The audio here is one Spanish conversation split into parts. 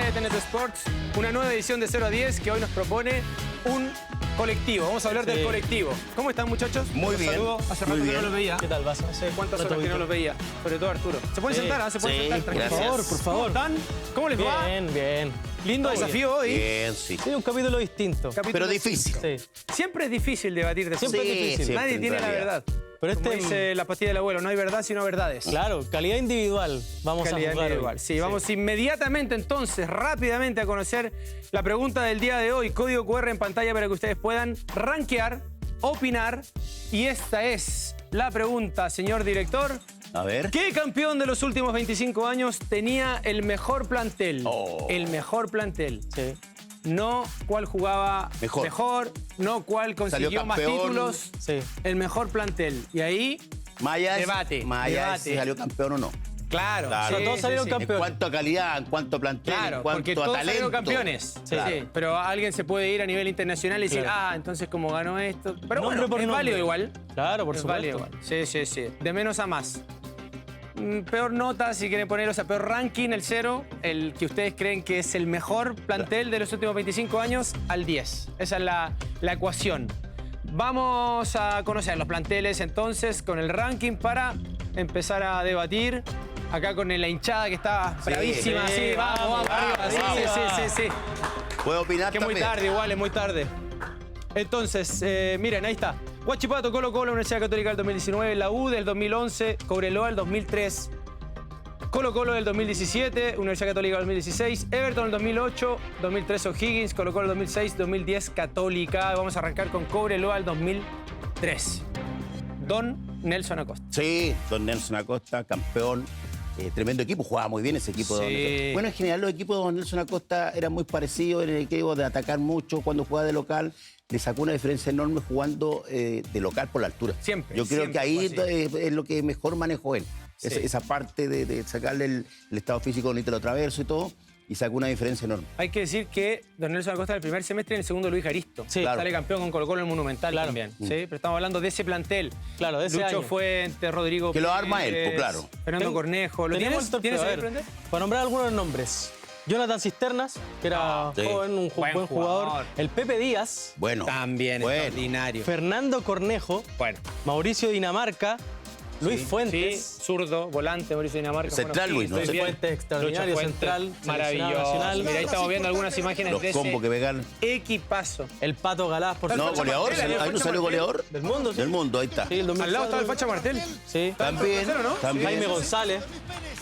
pantalla de TNT Sports, una nueva edición de 0 a 10 que hoy nos propone un colectivo. Vamos a hablar del colectivo. ¿Cómo están, muchachos? Muy bien. Saludo. Hace rato que no los veía. ¿Qué tal, vas? Hace cuántas horas que no los veía. Sobre todo Arturo. ¿Se pueden sentar? ¿Ah? ¿Se pueden sentar? Tranquilos. Gracias. Por favor. ¿Cómo están? ¿Cómo les va? Bien, bien. Lindo desafío hoy. Bien, sí. Sí, un capítulo distinto. Capítulo- Pero difícil. Sí. Siempre es difícil debatir de Siempre fútbol. es difícil. siempre, Nadie en tiene la realidad. verdad. Pero Como dice la pastilla del abuelo, no hay verdad sino verdades. Claro, calidad individual. Vamos Calidad a jugar individual. hoy. Sí, vamos inmediatamente entonces, rápidamente a conocer la pregunta del día de hoy. Código QR en pantalla para que ustedes puedan rankear, opinar. Y esta es la pregunta, señor director. A ver. ¿Qué campeón de los últimos 25 años tenía el mejor plantel? Oh. El mejor plantel. Sí. No cuál jugaba Mejor. no cuál consiguió Salió más campeón. títulos. Sí. El mejor plantel. Y ahí, Maya Debate, si salió campeón o no. claro. Claro. sí, Todos salieron sí. campeones. En cuanto a calidad, en cuanto a plantel, Claro, en porque cuanto a todos talento. salieron campeones. Sí. Sí, pero alguien se puede ir a nivel internacional y decir, Claro. entonces como ganó esto. Pero Nombre bueno, por es nombre. válido igual. Claro, por Es supuesto. válido igual. Sí, sí, sí. De menos a más. Peor nota, si quieren poner, o sea, peor ranking, el 0, el que ustedes creen que es el mejor plantel de los últimos 25 años, al 10. Esa es la ecuación. Vamos a conocer los planteles entonces con el ranking para empezar a debatir. Acá con la hinchada que está bravísima, sí, sí, vamos arriba. vamos, Sí, vamos. sí, sí, sí. Puedo opinar Que muy también. tarde, igual, es muy tarde. Entonces, miren, ahí está. Huachipato, Colo-Colo, Universidad Católica del 2019, la U del 2011, Cobreloa del 2003, Colo-Colo del 2017, Universidad Católica del 2016, Everton del 2008, 2003 O'Higgins, Colo-Colo del 2006, 2010 Católica. Vamos a arrancar con Cobreloa del 2003. Don Nelson Acosta. Sí, don Nelson Acosta, campeón. Tremendo equipo, jugaba muy bien ese equipo de don Sí. Nelson. Bueno, en general los equipos de don Nelson Acosta eran muy parecidos, era el equipo de atacar mucho cuando jugaba de local. Le sacó una diferencia enorme jugando de local por la altura. Siempre, Yo creo siempre que ahí fue así. es lo que mejor manejó él. Sí. Esa parte de sacarle el estado físico con el traverso y todo, y sacó una diferencia enorme. Hay que decir que Don Nelson Acosta en el primer semestre y en el segundo Luis Aristo. Sí, claro. Sale campeón con Colo-Colo en el Monumental Claro. también. ¿Sí? Pero estamos hablando de ese plantel. Claro, de ese Lucho año. Fuente, Rodrigo Que lo arma él, Pérez, pues, claro. Fernando Ten- Cornejo. ¿Lo Tenemos tienes? el torneo, ¿Tienes a ahí, ver, Prende? para nombrar algunos nombres. Jonathan Cisternas, que era Sí. joven, un Buen buen jugador. jugador. El Pepe Díaz, Bueno. También bueno. extraordinario. Fernando Cornejo, Bueno. Mauricio Dinamarca, Luis Sí, Fuentes. zurdo, volante, Mauricio Dinamarca. Central, sí, Luis, ¿no? estoy bien. Fuentes, extraordinario, Lucho Fuentes, central, maravilloso. seleccionado nacional. Mira, ahí estamos viendo algunas imágenes Los de combos ese que pegan. equipazo. El Pato Galás, por No, supuesto. goleador. Martel, Ahí no Facha salió Martel. goleador. Del mundo, sí. Del mundo, ahí está. Sí, el 2004. Al lado estaba el Facha Martel. Sí. También, tercero, ¿no? también. Jaime González,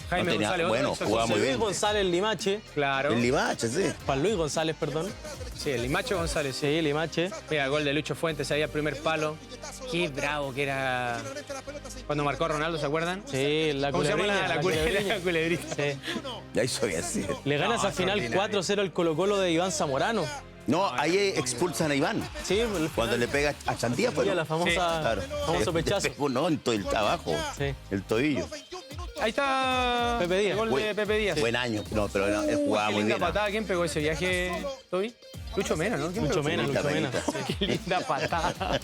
Jaime No tenía- González. bueno, otro jugaba socio. muy Luis bien. González Limache, Claro. El Limache, sí. Juan Luis González, perdón. Sí, el Limache González, sí. Sí, Limache. Mira, el gol de Lucho Fuentes ahí al primer palo. Qué bravo que era cuando marcó a Ronaldo, ¿se acuerdan? Sí, la ¿Cómo se llama culebriña, la culebriña. culebrita? Sí. Ahí soy así. Le gana No, esa final extraordinario. 4-0 el Colo-Colo de Iván Zamorano. No, ahí expulsan a Iván. Sí, el Cuando le pega a Chandía, pues. Sí, ¿no? la famosa, Claro. famoso Le pechazo. pegó, no, en todo el abajo. Sí. El tobillo. Ahí está Pepe Díaz. el gol de Buen- Pepe Díaz. Buen año. No, pero él jugaba Qué muy linda bien. patada. ¿Quién pegó ese viaje, Toby? Lucho Mena, ¿no? ¿Quién Lucho pegó? Mena, Lucho Mena. Penita. Sí. Qué linda patada. Estaba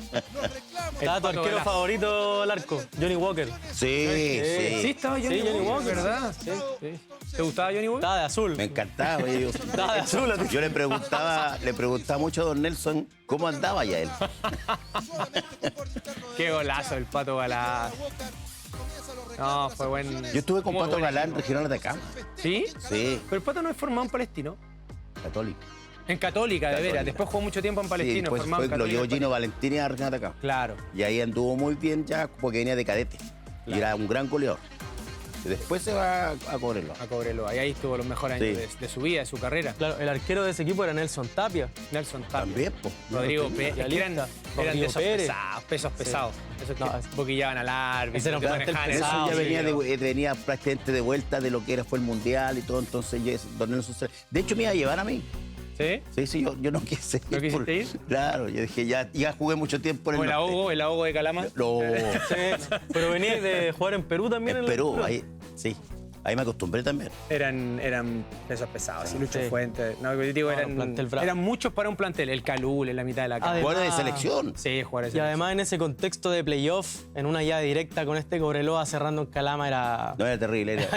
tu Pato arquero Galás. favorito al arco, Johnny Walker. Sí, Sí, sí. estaba Johnny, Sí, Johnny Walker. ¿verdad? Sí. ¿Te gustaba Johnny Walker? Estaba de azul. Me encantaba. Estaba de azul. Yo le preguntaba mucho a don Nelson cómo andaba ya él. Qué golazo el Pato Galás. No, fue buen... Yo estuve con muy Pato buen Galán, equipo. regional de Atacama. ¿Sí? Sí, Pero el Pato no es formado en Palestino. católico. En Católica, de Católica. veras. Después jugó mucho tiempo en Palestino, Sí, pues formado en lo Católica. llevó Gino Valentini a regional de Atacama. Claro. Y ahí anduvo muy bien ya porque venía de cadete. Y era un gran goleador. Y después se va a Cobreloa. A Cobreloa. Y ahí estuvo los mejores años Sí. de su vida, de su carrera. Claro, el arquero de ese equipo era Nelson Tapia. Nelson Tapia. También, pues. Rodrigo Pérez. Es que eran de Rodrigo esos Pérez. pesados, pesos pesados. Esos que No, boquillaban al árbitro, ese era un que plantel manejaban pesado, Eso ya sí, venía, venía prácticamente de vuelta de lo que fue el Mundial y todo, entonces don Nelson de hecho me iba a llevar a mí. ¿Sí? Sí, yo no quise ¿No quisiste ir? Claro, yo dije, ya jugué mucho tiempo en Como el el ahogo de Calama. No, Sí, pero venía de jugar en Perú también. en Perú, ahí, sí. Ahí me acostumbré también. Eran pesos pesados. Y Lucho Sí. Fuentes. No, digo, No, un plantel bravo. eran muchos para un plantel. El Calul en la mitad de la cancha. Además- Jugadores de selección. Sí, jugadores Y además en ese contexto de playoff, en una llave directa con este Cobreloa cerrando en Calama era... No, era terrible.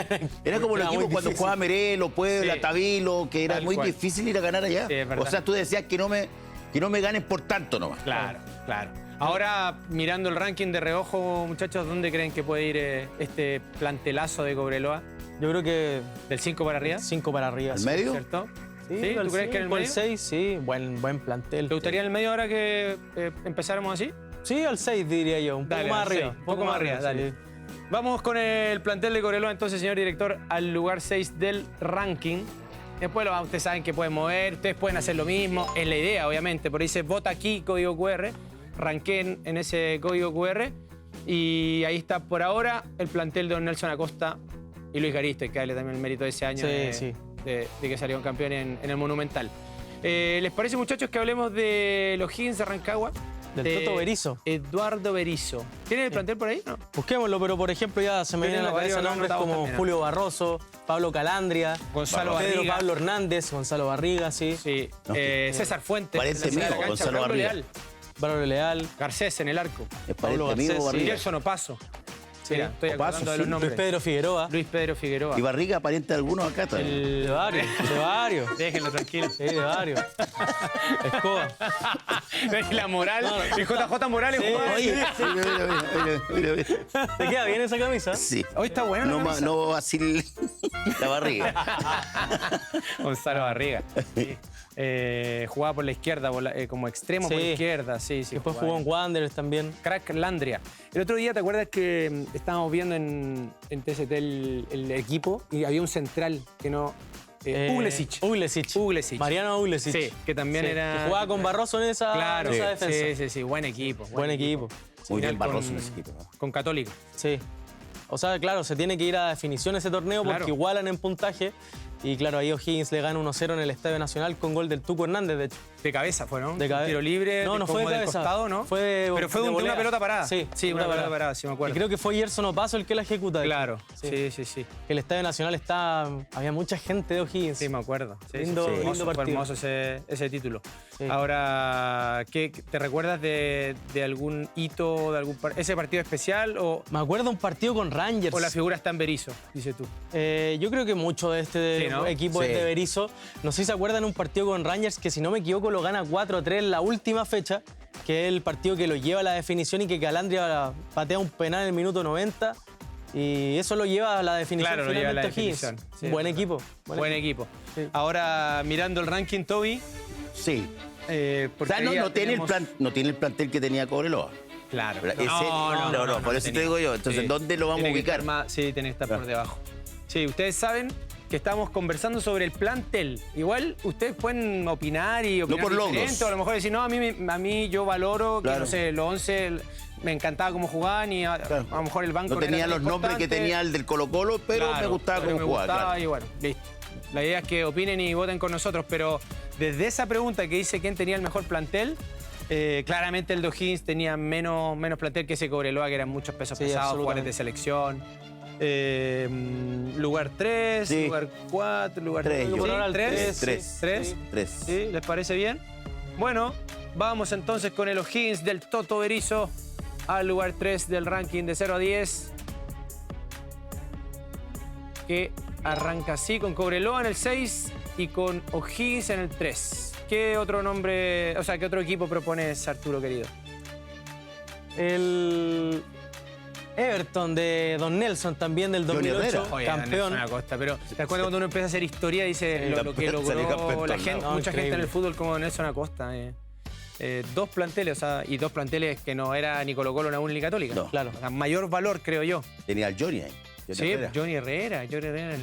Era como los Era muy equipos cuando difícil. jugaba Merelo, Puebla, Sí. Tabilo, que era Tal muy cual. difícil ir a ganar allá. Sí, es verdad. O sea, tú decías que no me ganen por tanto nomás. Claro, claro. Ahora, mirando el ranking de reojo, muchachos, ¿dónde creen que puede ir este plantelazo de Cobreloa? Yo creo que ¿Del 5 para arriba? 5 para arriba. ¿Al sí. medio? ¿Cierto? Sí, ¿Sí? ¿Tú el crees que en el 5, medio? el 6, sí. Buen plantel. ¿Te gustaría en el medio ahora que empezáramos así? Sí, al 6 diría yo. Un Dale, poco más al arriba. seis, un poco más arriba, dale. sí. Vamos con el plantel de Cobreloa, entonces, señor director, al lugar 6 del ranking. Después ustedes saben que pueden mover, ustedes pueden hacer lo mismo. Es la idea, obviamente. Por ahí dice, vota aquí, código QR. Ranqueen en ese código QR. Y ahí está por ahora el plantel de don Nelson Acosta y Luis Garisto. Hay que darle también el mérito de ese año Sí, sí. de que salieron campeones en el Monumental. ¿Les parece, muchachos, que hablemos de los Higgins de Rancagua? Del De Toto Berizzo. Eduardo Berizzo. ¿Tiene el plantel por ahí? No. Busquémoslo, pero por ejemplo ya se me Yo vienen a la tengo cabeza varios nombres anotados como también. Julio Barroso, Pablo Calandria, Gonzalo Pedro Barriga. Pablo Hernández, Gonzalo Barriga, sí. Sí. No. César Fuentes. Parece en la mitad de la mío, cancha, Gonzalo Pablo Barriga. Leal, Pablo Leal, Garcés en el arco. Es Pablo pariente mío, Garcés, Barriga. Gerson Opaso. Mira, estoy Opaso, acordando de los sí. nombres. Luis Pedro Figueroa. Luis Pedro Figueroa. Y Barriga, pariente de algunos acá también. De varios, de varios. Déjenlo tranquilo. Sí, de varios. Escoba. La Moral. El JJ Morales Sí. jugaba ahí. Oye, mira. ¿Te queda bien esa camisa? Sí. Hoy está bueno. No, no así la barriga. Gonzalo Barriga. Sí. Jugaba por la izquierda, como extremo por la Sí. izquierda. Sí, sí. Después jugaba jugó en Wanderers también. Crack Landria. El otro día, ¿te acuerdas que estábamos viendo en TST el equipo y había un central que no... Uglesic. Uglesic. Mariano Uglesic. Sí, que también era... Que jugaba con Barroso en esa, Claro, en esa sí, defensa. sí, sí, buen equipo. Buen equipo. Muy bien Con- Barroso en ese equipo, ¿no? Con Católica. Sí. O sea, claro, se tiene que ir a definición ese torneo porque Claro. igualan en puntaje. Y claro, ahí O'Higgins le gana 1-0 en el Estadio Nacional con gol del Tuco Hernández, de hecho. De cabeza fue, ¿no? De cabe- Tiro libre, No, no fue como de del cabeza. costado, ¿no? Fue de- Pero fue de de una volea. pelota parada. Sí, una pelota parada, sí me Y acuerdo. creo que fue Gerson Opaso el que la ejecuta. de hecho. Claro, Sí. sí, sí, sí. Que el Estadio Nacional había mucha gente de O'Higgins. Sí, me acuerdo. Sí, Lindo- sí, sí. lindo Hermoso, fue partido. hermoso ese título. Sí. Ahora, ¿te recuerdas de algún hito, de ese partido especial o Me acuerdo un partido con Rangers. la figura está en Berizzo, dices tú? Yo creo que mucho de este Sí, ¿no? equipo Sí. es de Berizzo. No sé si se acuerdan un partido con Rangers que, si no me equivoco, lo gana 4-3 en la última fecha, que es el partido que lo lleva a la definición y que Calandria patea un penal en el minuto 90 y eso lo lleva a la definición. Claro, lo lleva a la finalmente O'Higgins. definición. Sí, Buen es verdad. equipo. Buen equipo. Sí. Ahora, mirando el ranking, Toby. Sí. O porque sea, no, ahí ya no tiene el tenemos- no tiene el plantel que tenía Cobreloa. Claro. Ese- no, por eso te tenía. digo yo. Entonces, Sí. ¿dónde lo vamos Tiene a que ubicar? estar más- sí, tiene que estar por debajo. Sí, ustedes saben que estamos conversando sobre el plantel. Igual ustedes pueden opinar y opinar por logros. diferente, o a lo mejor decir, no, a mí yo valoro que, Claro. no sé, los 11 me encantaba cómo jugaban y a lo mejor el banco No tenía era tan los nombres que importante. tenía el del Colo-Colo, pero Claro, me gustaba pero cómo me jugaba. gustaba Claro. y bueno, listo. La idea es que opinen y voten con nosotros, pero desde esa pregunta que dice quién tenía el mejor plantel, claramente el de O'Higgins tenía menos plantel que ese Cobreloa, que eran muchos pesos Sí, pesados, absolutamente. jugadores de selección. Lugar 3, Sí. lugar 4, lugar Tres, yo creo. Por ahora el 3. tres. 3. Tres. ¿Sí? ¿Les parece bien? Bueno, vamos entonces con el O'Higgins del Toto Berizzo al lugar 3 del ranking de 0 a 10. Que arranca así con Cobreloa en el 6 y con O'Higgins en el 3. ¿Qué otro nombre, o sea, qué otro equipo propones, Arturo querido? El Everton de Don Nelson también del Johnny 2008, Herrera. campeón. Nelson Acosta, pero ¿te das cuenta cuando uno empieza a hacer historia y dice Sí, lo que campeón, salió logró campeón la todos gente, lados. mucha gente en Increíble. el fútbol como Nelson Acosta? Dos planteles, o sea, y dos planteles que no era ni Colo-Colo, ni Católica. No. Claro. O sea, mayor valor, creo yo. Tenía al Johnny ahí. Sí, Herrera. Johnny Herrera.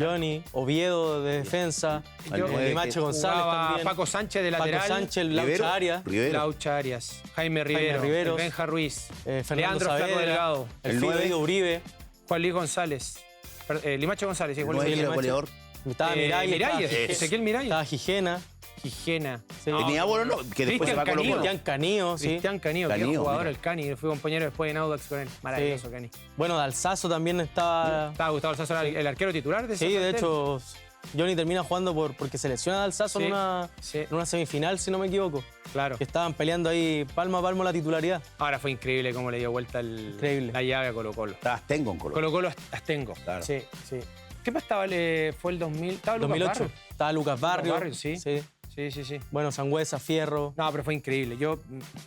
Johnny, Oviedo de defensa, Yo- Limache González Jugaba también. Paco Sánchez de lateral. Paco Sánchez, Rivero, Laucha Arias, Rivero. Laucha Arias, Jaime Rivero, Riveros, Benja Ruiz, Fernando Leandro Flaco Saavedra, Delgado, el El Fido 9. Diego Uribe, Juan Luis González, Limache González, sí, Juan No Luis era Limache. goleador. estaba Miralles, Miralles, estaba- Ezequiel Miralles. estaba Gijena, Gijena. Sí. Tenía bueno, no, que después se va a Cristian Colo-Colo. Cristian Canío, sí. Cristian Canío, que Canío, jugador mira. el Cani. Fui compañero después en Audax con él. Maravilloso, Sí. Cani. Bueno, Dalsazo también estaba... Estaba Gustavo Alzazo, era el arquero titular de ese Sí, de plantel. hecho, Johnny termina jugando porque se lesiona Dalsazo Sí, en sí. una semifinal, si no me equivoco. Claro. Que estaban peleando ahí palmo a palmo la titularidad. Ahora fue increíble cómo le dio vuelta Increíble. la llave a Colo-Colo. Estaba Astengo en Colo. Colo-Colo Astengo. Claro. Sí, sí. ¿Qué más estaba? Fue el 2000. ¿Estaba Lucas 2008 Barrios? estaba Lucas Barrios. Barrios, sí. Sí, sí, sí. Bueno, Sangüesa, Fierro. No, pero fue increíble. Yo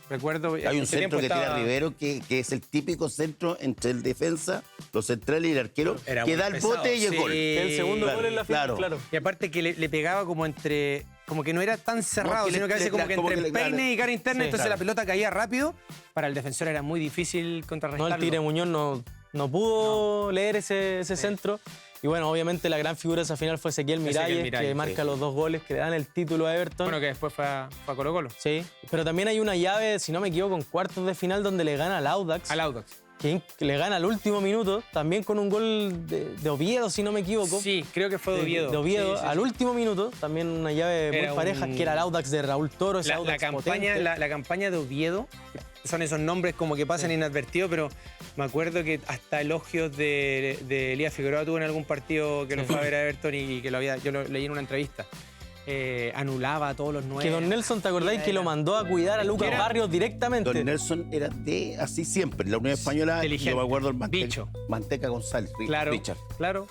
recuerdo. Hay un ese centro tiempo que tira estaba- Rivero que es el típico centro entre el defensa, los centrales y el arquero, Era que muy da el pesado, bote y el sí. gol. El segundo Claro, gol en la final, claro. claro. Y aparte que le pegaba como entre. Como que no era tan cerrado, que le- sino que a veces le- como que como entre que le- peine claro. y cara interna, Sí, entonces claro. la pelota caía rápido. Para el defensor era muy difícil No, contrarrestarlo. el Tigre Muñoz no pudo leer ese centro. Y bueno, obviamente la gran figura de esa final fue Ezequiel Miralles, Miralles, que marca los 2 goles que le dan el título a Everton. Bueno, que después fue a Colo-Colo. Sí, pero también hay una llave, si no me equivoco, en cuartos de final donde le gana al Audax. Al Audax. Que le gana al último minuto, también con un gol de Oviedo, si no me equivoco. Sí, creo que fue de Oviedo. De Oviedo, Sí, sí, al sí. último minuto, también una llave Era muy pareja, un- que era el Audax de Raúl Toro, ese La Audax campaña, potente. la campaña de Oviedo, son esos nombres como que pasan inadvertidos, pero me acuerdo que hasta elogios de Elías Figueroa tuvo en algún partido que lo fue a ver a Everton y que yo lo leí en una entrevista. Anulaba a todos los nueve. Que don Nelson, ¿te acordáis que lo mandó a cuidar a Lucas Era- Barrios directamente? Don Nelson era de así siempre. La Unión Española, Inteligente. yo me acuerdo el Bicho. Manteca González, Claro, Richard. claro.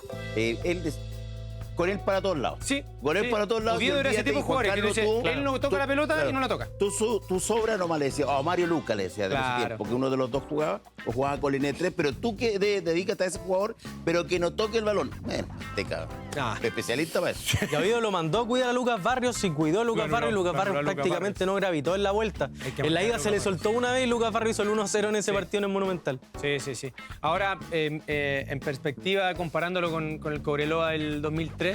Con él para todos lados. Sí. Con él sí. para todos lados. Oviedo y era ese olvídate, tipo de y Juan jugadores que tú Carlos, dices, tú- él no toca la pelota claro, y no la toca. Tu sobra nomás le decía, o Mario Luca le decía de ese Claro. tiempo, que uno de los dos jugaba, o jugaba con Linet 3, pero tú que dedícate a ese jugador, pero que no toque el balón. Bueno, Manteca, Ah. especialista para eso. Y Oviedo lo mandó a cuidar a Lucas Barrios y cuidó a Lucas Lo anuló, Barrios y Lucas lo Barrios anuló a Lucas prácticamente no gravitó en la vuelta. Hay que En la marcar ida a se le Lucas soltó una vez y Lucas Barrios hizo el 1-0 en ese Sí. partido en el Monumental. Sí, sí, sí. Ahora, en perspectiva, comparándolo con el Cobreloa del 2003,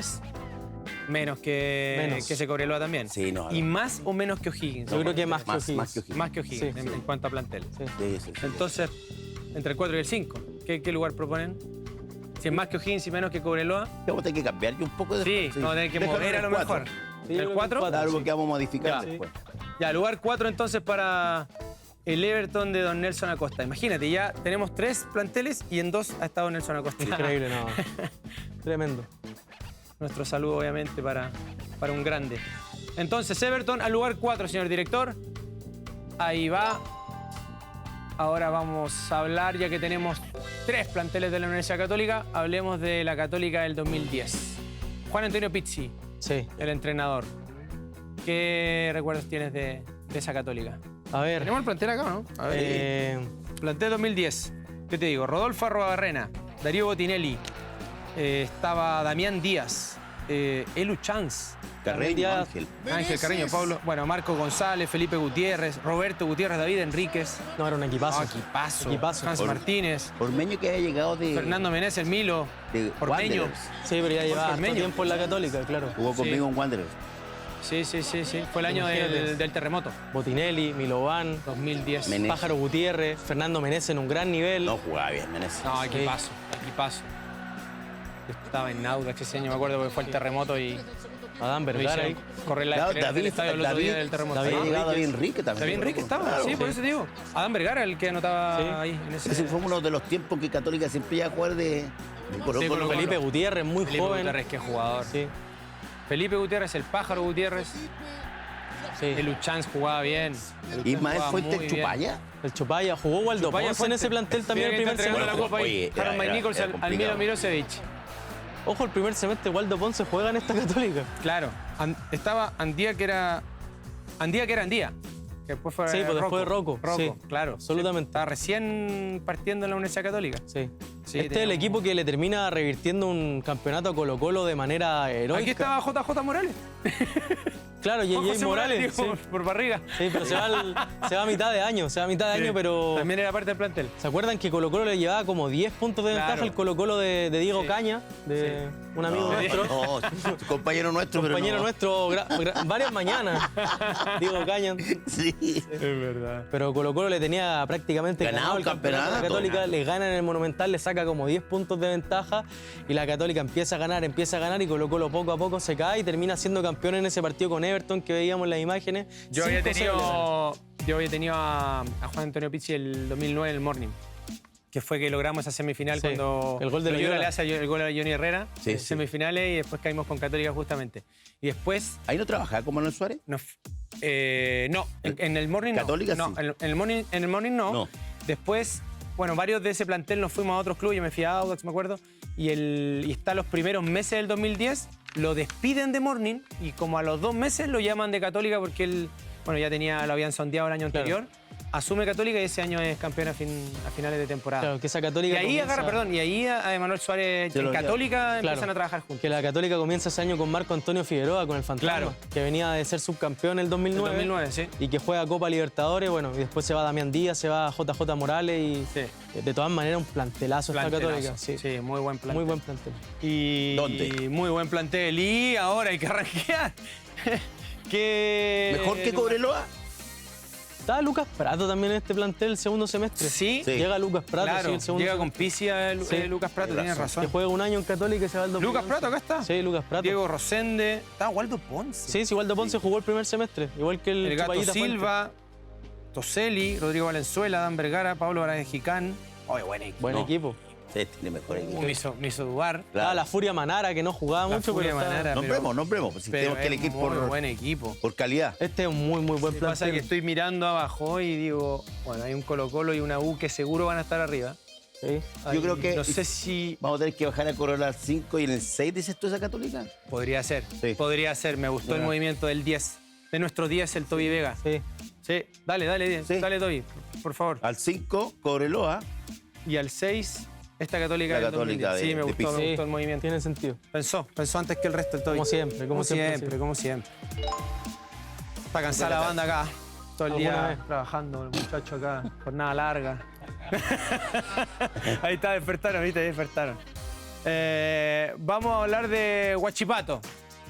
menos que ese Cobreloa también. Sí, no, no. ¿Y más o menos que O'Higgins? Yo creo que más que Más O'Higgins. que O'Higgins. Más que O'Higgins Sí, en, sí. en cuanto a plantel. Sí. Sí, sí, sí. Entonces, entre el 4 y el 5, ¿qué lugar proponen? Si es más que O'Higgins y menos que Cobreloa, Vamos a tener que cambiar yo un poco de sí, vamos a tener que Déjalo mover en a el lo cuatro. mejor. Sí, ¿El yo creo que 4? el Claro, Sí. porque vamos a modificar Ya. después. Ya, lugar 4 entonces para el Everton de don Nelson Acosta. Imagínate, ya tenemos 3 planteles y en 2 ha estado Nelson Acosta. Increíble, no. Tremendo. Nuestro saludo, obviamente, para un grande. Entonces, Everton al lugar 4, señor director. Ahí va. Ahora vamos a hablar, ya que tenemos 3 planteles de la Universidad Católica, hablemos de la Católica del 2010. Juan Antonio Pizzi, Sí. el entrenador. ¿Qué recuerdos tienes de esa Católica? A ver. Tenemos el plantel acá, ¿no? A ver. Plantel 2010. ¿Qué te digo? Rodolfo Arrobarrena, Darío Botinelli, estaba Damián Díaz, Elu Chance, Carreño, Díaz. Ángel. Carreño, Pablo, bueno, Marco González, Felipe Gutiérrez, Roberto Gutiérrez, David Enríquez, No, era un equipazo. equipazo, Equipazo. Hans Martínez, Ormeño que haya llegado de, Fernando Menezes, el Milo, de Ormeño. Wanderers. Sí, pero ya llevaba harto Ormeño. tiempo en la Católica, claro. Jugó conmigo en Wanderers. Sí. Fue el año Imagínate. del terremoto, Botinelli, Milovan, 2010. Menezes. Pájaro Gutiérrez, Fernando Menezes en un gran nivel. No jugaba bien, Menezes. No, equipazo. Yo estaba en Audax ese año, me acuerdo que fue el terremoto y Adán lo Vergara. hicieron correr la Claro, escalera del estadio el otro día del terremoto. David Había llegado David Enríquez. Enrique también. David Enrique estaba, Claro. sí, por eso te digo. Adán Vergara, el que anotaba Sí. ahí en ese. Ese fue uno de los tiempos que Católica siempre iba a jugar de Colo-Colo. Sí, Colo-Colo. Felipe Gutiérrez, muy Felipe joven. Gutiérrez, qué jugador. Sí, Felipe Gutiérrez, el pájaro Gutiérrez. sí. El Uchans jugaba bien. El Ismael jugaba Fuentes muy bien. Chupaya. El Chupaya. Jugó Waldo Chupaya Ponce en Fuentes. ese plantel también Mira el que primer está entregando semestre. la copa ahí. Oye, era- Harold Mike era- Nichols, era al complicado. Milo Mirosevic. Ojo, el primer semestre Waldo Ponce juega en esta Católica. Claro. Estaba Andía, que era Andía. Que después fue Sí, pues después de Rocco, sí, claro. absolutamente. Estaba recién partiendo en la Universidad Católica. Sí. Sí, Este es el teníamos- equipo que le termina revirtiendo un campeonato a Colo-Colo de manera heroica. Aquí estaba JJ Morales. Claro, José J.J. Morales. digo, Sí. por barriga. Sí, pero se va a mitad de año. Se va a mitad de año, pero. También era parte del plantel. ¿Se acuerdan que Colo-Colo le llevaba como 10 puntos de ventaja Claro. al Colo-Colo de Diego Sí. Caña, de un amigo nuestro? No, compañero nuestro, pero Compañero no. nuestro, varias mañanas. Diego Caña. Sí. Es verdad. Pero Colo-Colo le tenía prácticamente Ganado ganado el el campeonato. La campeonato. Católica le gana en el Monumental, le saca como 10 puntos de ventaja y la Católica empieza a ganar y Colo-Colo poco a poco se cae y termina siendo campeón en ese partido con Everton que veíamos en las imágenes. Yo había 5-0 le ganó. tenido a Juan Antonio Pizzi el 2009 en el Morning, que fue que logramos esa semifinal Sí, cuando el gol de Loyola Loyola. le hace el gol a Johnny Herrera, Sí, sí. semifinales, y después caímos con Católica justamente. Y después, ¿Ahí no trabajaba con Manuel Suárez? no, en el Morning Católica, no. sí. En el Morning no. No. Después, bueno, varios de ese plantel nos fuimos a otros clubes, yo me fui a Audax, me acuerdo, y está los primeros meses del 2010, lo despiden de Morning y como a los 2 meses lo llaman de Católica porque él, bueno, lo habían sondeado el año Claro. anterior, asume Católica y ese año es campeón a finales de temporada. Claro, que esa Y Católica ahí comienza- y ahí a Manuel Suárez Se en lo- Católica Claro. empiezan a trabajar juntos. Que la Católica comienza ese año con Marco Antonio Figueroa, con el Fantasma, Claro. que venía de ser subcampeón en el En 2009. 2009, sí. Y que juega Copa Libertadores, bueno, y después se va Damián Díaz, se va JJ Morales y Sí. de todas maneras un plantelazo esta Plantelazo. Católica. Sí, Sí, muy buen plantel. muy buen plantel. Y ¿Dónde? muy buen plantel. Y ahora hay que arranquear. ¿Mejor que Cobreloa? Estaba Lucas Prato también en este plantel el segundo semestre. Sí, Sí. Llega Lucas Prato, claro. sí, el segundo Llega con semestre. Pizzi a Sí. Lucas Prato, Tienes tienes Que razón. juega un año en Católica y se va al 2011. Lucas Prato, acá está. Sí, Lucas Prato. Diego Rosende. Está Waldo Ponce. Sí, sí, Waldo Ponce jugó el primer semestre, igual que el El Gato Chupallita Fuente. Silva, Toselli, Rodrigo Valenzuela, Dan Vergara, Pablo Varas Jicán. Oye, buen equipo. Buen No. equipo. Sí, tiene mejor equipo. Me hizo dudar. Estaba la Furia Manara, que no jugaba La mucho, Furia pero estaba- Manara. Nombremos, pues, si Pero tenemos que elegir es muy por, buen equipo. por calidad. Este es un muy buen Lo que pasa es que plantel. estoy mirando abajo y digo, bueno, hay un Colo-Colo y una U que seguro van a estar arriba. Sí. Yo creo que No sé si vamos a tener que bajar a Corolla al 5 y en el 6 dices tú esa Católica. podría ser. Sí. Podría ser. Me gustó el Ya. movimiento del 10. De nuestro 10, el Toby Vega. Sí. Sí, dale, Sí. dale, Toby, por favor. Al 5, Cobreloa. Y al 6, esta Católica. La del Católica 2010. de- Sí, me de gustó, Pizzi. me Sí, gustó el movimiento. tiene sentido. Pensó antes que el resto el Toby. Como siempre, como siempre, sí. como siempre. Está cansada la banda acá. Todo el ¿Alguna día vez? trabajando, el muchacho acá, jornada larga. Ahí está, despertaron, viste, despertaron. Vamos a hablar de Huachipato,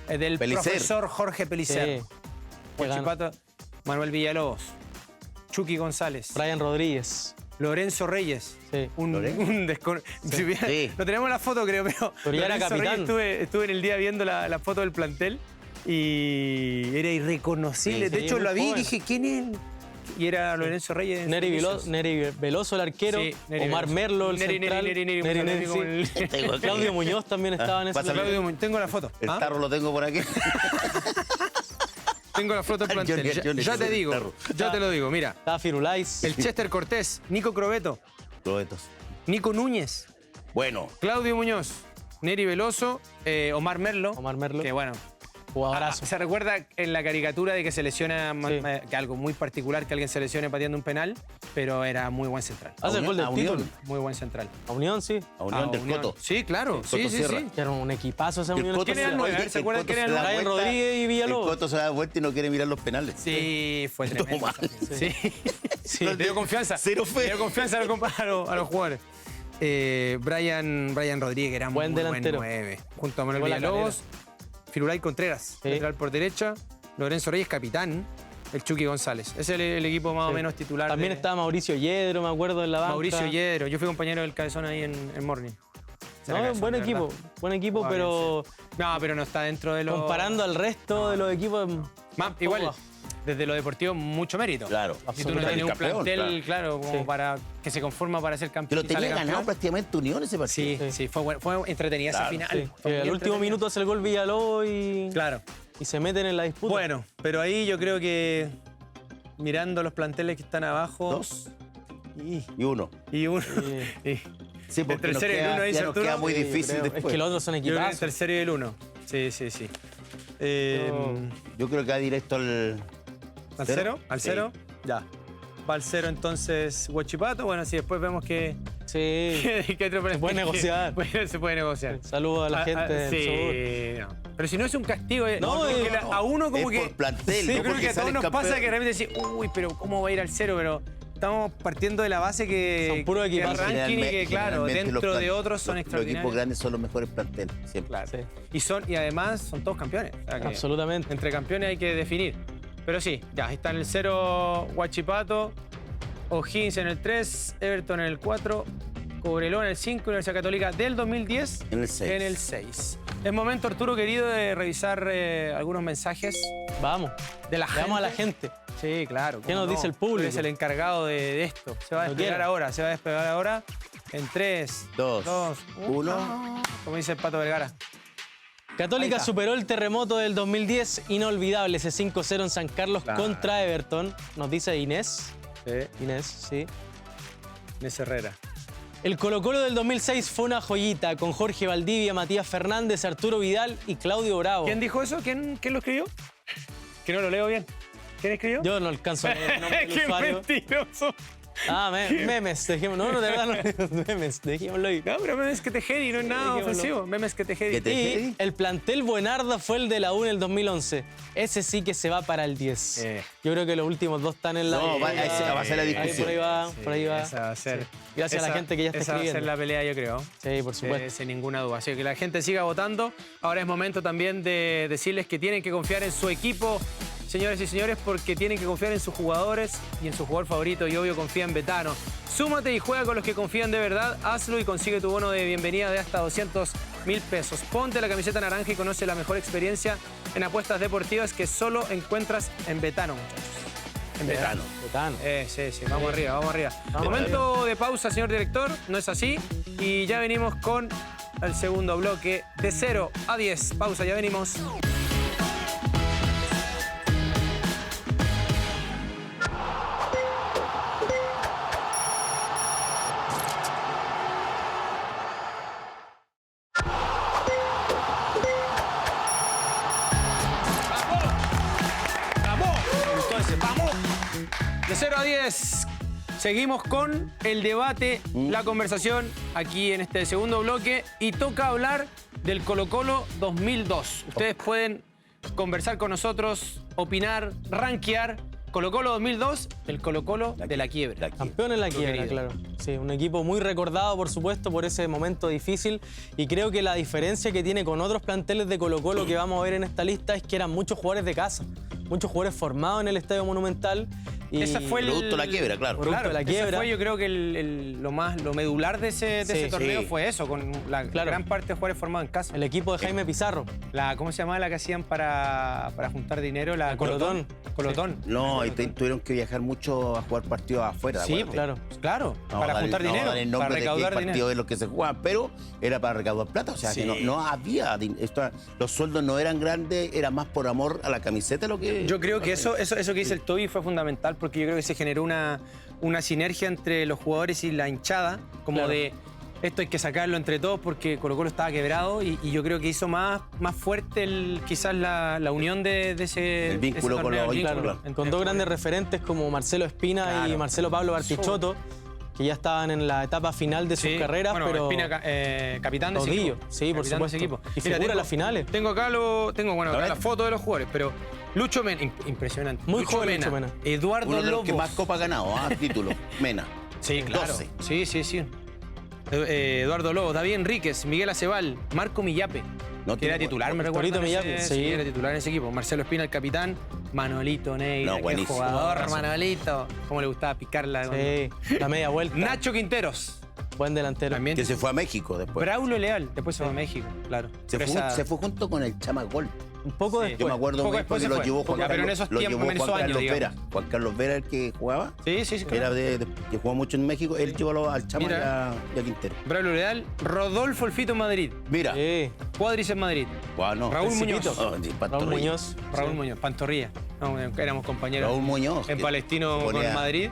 del Pellicer. profesor Jorge Pellicer. Sí. Que ganó. Huachipato, Manuel Villalobos, Chucky González, Brian Rodríguez. Lorenzo Reyes. Sí. Un si hubiera- Sí. No tenemos la foto, creo, pero ya era Lorenzo capitán. Reyes estuve en el día viendo la foto del plantel y era irreconocible. Sí, De sí, hecho, muy lo vi y joven. dije, ¿quién es él? Y era Lorenzo Reyes. Neri Veloso, el arquero. Sí, Neri Omar Veloso. Merlo, el Neri, central. Neri, Neri, Neri, como el- sí. Claudio Muñoz también estaba en ese pásame. plantel. Claudio, tengo la foto. El ¿Ah? tarro lo tengo por aquí. Tengo la foto del plantel. Johnny, Ya te el digo, tarro. ya te lo digo. Mira, Estaba Firulais. el Chester Cortés, Nico Crobeto, Probetos. Nico Núñez, Bueno, Claudio Muñoz, Neri Veloso, Omar Merlo. Omar Merlo. Que bueno, Jugadorazo. se recuerda en la caricatura de que se lesiona, Sí. que algo muy particular, que alguien se lesione pateando un penal, pero era muy buen central. Hace el gol del a Unión. título. Muy buen central. A Unión, sí. a Unión del Unión. Coto. Sí, claro. El Sí, Coto sí, Sierra. sí. Que era un equipazo esa El Unión. Coto ¿Quién era el se da- nueve? oye, ¿Se acuerdan quién era el se da nueve? vuelta- Brian Rodríguez y Villalobos. El Coto se da vuelta y no quiere mirar los penales. Sí, fue tremendo. Toma. Sí. Sí. Le dio confianza. Cero fe. Le dio confianza a los jugadores. Brian Rodríguez era Buen muy delantero. buen 9. Junto a Manuel Llegó la Villalobos, Firulay Contreras, Sí. central por derecha, Lorenzo Reyes, capitán, el Chucky González. Ese es el equipo más o Sí. menos titular. También de- estaba Mauricio Yedro, me acuerdo, en la banca. Mauricio Yedro. Yo fui compañero del Cabezón ahí en Morning. Será No, Cabezón, buen de equipo, verdad. buen equipo, Jugaba pero bien, sí. No, pero no está dentro de los... comparando al resto de los equipos. Más, poco igual, bajo. desde lo deportivo, mucho mérito. Claro. Si tú no Absolutamente. tienes un Campeón, plantel, claro, como Sí. para que se conforma para ser Que campeón. lo y sale tenía ganado campeón. prácticamente Unión ese partido. Sí, Sí. sí, fue entretenida esa Claro, final. Sí, Fue que muy al último entretenida. minuto hace el gol Villalobos y Claro. se meten en la disputa. Bueno, pero ahí yo creo que mirando los planteles que están abajo. 2 Y, y 1. y uno. Sí. y- Sí, porque El nos tercero y el queda, uno ahí, ya nos Arturo. queda muy Sí, difícil creo. después. Es que los otros son yo creo que el equipazos. tercero y el uno. Sí, sí, sí. Yo creo que va directo al... ¿Al ¿Cero? cero? ¿Al Sí. cero? Ya. Va al cero entonces Huachipato. Bueno, si después vemos que. Sí. que otro Se puede negociar. Bueno, se puede negociar. Saludos a la gente del sí, no. Pero si no es un castigo, No, porque no, a uno como es que. por plantel, Sí, no yo creo porque que a todos salen nos pasa campeón. que de repente decís, uy, pero ¿cómo va a ir al cero? Pero estamos partiendo de la base que. Son puros que equipazos. ranking y que, claro, Generalmente dentro los de otros son los equipos extraordinarios. grandes son los mejores planteles, siempre. Claro. Sí. Y además son todos campeones. O sea que Absolutamente. entre campeones hay que definir. Pero sí, ya está en el 0 Huachipato, O'Higgins en el 3, Everton en el 4, Cobreloa en el 5, Universidad Católica del 2010 En el 6. en el 6. Es momento, Arturo, querido, de revisar algunos mensajes Vamos. de la gente. Veamos a la gente. Sí, claro. ¿Qué cómo nos dice el público? Tú eres el encargado de esto. Se va a Lo despegar quiero. ahora, se va a despegar ahora. En 3, Dos, 2, uno. 1. Como dice el Pato Vergara. Ahí Católica está. superó el terremoto del 2010, inolvidable ese 5-0 en San Carlos Claro. contra Everton, nos dice Inés. Sí, Inés, sí. Inés Herrera. El Colo-Colo del 2006 fue una joyita con Jorge Valdivia, Matías Fernández, Arturo Vidal y Claudio Bravo. ¿Quién dijo eso? ¿Quién lo escribió? Que no lo leo bien. ¿Quién escribió? Yo no alcanzo a leer el nombre del ¡Qué usuario. mentiroso! Memes, dejemos. No, de verdad, no, memes, dejémoslo ahí. No, pero memes que tejeri, no es nada Dejémoslo. ofensivo. Memes que tejeri. ¿Qué te- Y Tejeri? el plantel Buenarda fue el de la U en el 2011. Ese sí que se va para el 10. Yo creo que los últimos dos están en la... No, va a ser la discusión. Por ahí va, por ahí va. Esa va a ser. Sí. Gracias a la gente que ya está esa va a escribiendo. ser la pelea, yo creo. Sí, por supuesto. Sin ninguna duda. Así que la gente siga votando. Ahora es momento también de decirles que tienen que confiar en su equipo, señores y señores, porque tienen que confiar en sus jugadores y en su jugador favorito. Y obvio, confía en Betano. Súmate y juega con los que confían de verdad. Hazlo y consigue tu bono de bienvenida de hasta 200.000 pesos. Ponte la camiseta naranja y conoce la mejor experiencia en apuestas deportivas que solo encuentras en Betano, muchachos. En Betano. Betano. Sí, vamos arriba, vamos arriba. Vamos Momento de pausa, señor director, no es así. Y ya venimos con el segundo bloque de 0 a 10. Pausa, ya venimos. ¡Vamos! Entonces, ¡vamos! De 0 a 10. Seguimos con el debate, la conversación aquí en este segundo bloque y toca hablar del Colo-Colo 2002. Ustedes pueden conversar con nosotros, opinar, rankear. Colo-Colo 2002, el Colo-Colo de la quiebra. Campeón en la quiebra, querido. claro. Sí, un equipo muy recordado, por supuesto, por ese momento difícil. Y creo que la diferencia que tiene con otros planteles de Colo-Colo que vamos a ver en esta lista es que eran muchos jugadores de casa. Muchos jugadores formados en el Estadio Monumental. Y Esa fue Producto de la quiebra, claro. Producto de la ese quiebra. fue yo creo que lo medular de ese Sí, torneo sí. fue eso, con la Claro. gran parte de jugadores formados en casa. el equipo de Jaime Pizarro. ¿Cómo se llamaba la que hacían para juntar dinero? La Colotón. Colotón. No, y tuvieron que viajar mucho a jugar partidos afuera. Sí, acuérdate. Claro. claro, para juntar dinero, dar el para nombre de qué recaudar partido dinero. de los que se jugaban, pero era para recaudar plata. O sea, Sí. que no había. Los sueldos no eran grandes, era más por amor a la camiseta lo que. Yo creo que eso que dice el Toby fue fundamental porque yo creo que se generó una sinergia entre los jugadores y la hinchada, como Claro. de esto hay que sacarlo entre todos porque Colo-Colo estaba quebrado y yo creo que hizo más fuerte quizás la unión de ese El vínculo ese con torneo, los el hinchas, vínculo claro. entre Con dos grandes referentes como Marcelo Espina Claro. y Marcelo Pablo Bartichotto, que ya estaban en la etapa final de sus Sí, carreras, bueno, pero... Espina, capitán de ese Caudillo, equipo. sí, por Capitán de ese supuesto. equipo. Y figura en las finales. Tengo acá acá ver. la foto de los jugadores, pero Lucho Mena, impresionante. Muy joven Lucho Mena. Eduardo Uno de los Lobos. que más copa ha ganado, título. Mena. Sí, claro. 12. Sí. Eduardo Lobos, David Enríquez, Miguel Acebal, Marco Millape. No Que era tiene- titular, me Torito recuerdo. Millape, sí. Era titular en ese equipo. Marcelo Espina, el capitán. Manolito Neira, No, qué buenísimo. jugador, Jugadorazo. Manolito. Cómo le gustaba picarla. Sí, la media vuelta. Nacho Quinteros. Buen delantero. También. Que se fue a México después. Braulio Leal. Después se fue a México, claro. Se Pero fue, esa- se fue junto con el Chama Gol. Un poco Sí. después. Yo me acuerdo Poco muy después porque se lo fue. llevó Juan Ya, pero en Carlos. esos Lo tiempos, llevó en esos Juan años, Carlos Vera. digamos. Juan Carlos Vera, el que jugaba. Sí, Era claro. que jugó mucho en México. Él llevó al Chama y Mira. y a Quintero. Braulio Leal, Rodolfo Elfito en Madrid. Mira. Sí. Cuadris en Madrid. Bueno, Raúl Principito. Muñoz. Oh, sí, Raúl Pantorrilla. Muñoz. Raúl Sí. Muñoz, Pantorrilla. No, éramos compañeros Raúl Muñoz. en que Palestino se ponía- con Madrid.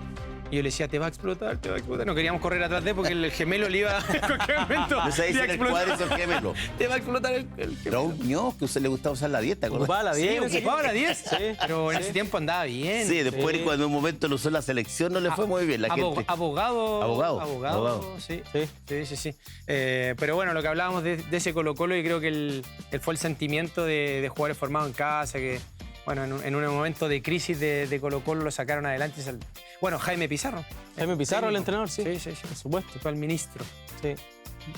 Y yo le decía, te va a explotar, te va a explotar. No queríamos correr atrás de él porque el gemelo le iba en cualquier momento. No sé, le iba a en el explotar. cuadro esos gemelos. Te va a explotar el gemelo. Raúl Muñoz, que a usted le gustaba usar la dieta. ¿acuerdas? Ocupaba la Sí, 10. ocupaba la 10. Sí. Pero en ese tiempo andaba bien. Sí, después Sí. cuando en un momento lo usó en la selección no le fue muy bien la gente. Abogado. Abogado. Sí. Sí. Sí. Pero bueno, lo que hablábamos de ese Colo-Colo, y creo que fue el sentimiento de jugadores formados en casa, que bueno, en un momento de crisis de Colo-Colo lo sacaron adelante. Bueno, Jaime Pizarro. Jaime Pizarro, el entrenador, sí. Sí. Por supuesto. Fue el ministro. Sí.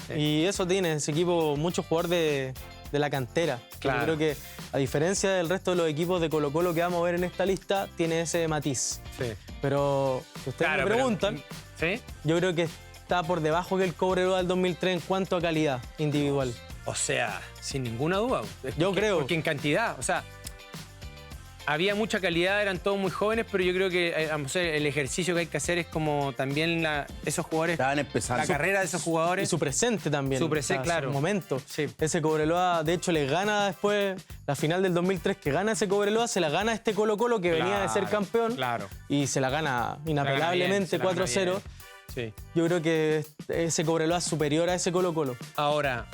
Sí. Y eso tiene ese equipo muchos jugadores de la cantera. Que Claro. Yo creo que, a diferencia del resto de los equipos de Colo-Colo que vamos a ver en esta lista, tiene ese matiz. Sí. Pero si ustedes Claro, me preguntan, ¿Sí? yo creo que está por debajo que el Cobreloa del 2003 en cuanto a calidad individual. O sea, sin ninguna duda. Yo creo. Porque en cantidad, o sea, había mucha calidad, eran todos muy jóvenes, pero yo creo que vamos a ver, el ejercicio que hay que hacer es como también esos jugadores, Estaban empezando. la carrera de esos Y jugadores. su presente también. Su presente, claro. Su momento. Sí. Ese Cobreloa, de hecho, le gana después la final del 2003, que gana ese Cobreloa, se la gana este Colo-Colo que venía de ser Claro, campeón. claro. Y se la gana inapelablemente Se la gana 4-0. bien. Sí. Yo creo que ese Cobreloa es superior a ese Colo-Colo. Ahora,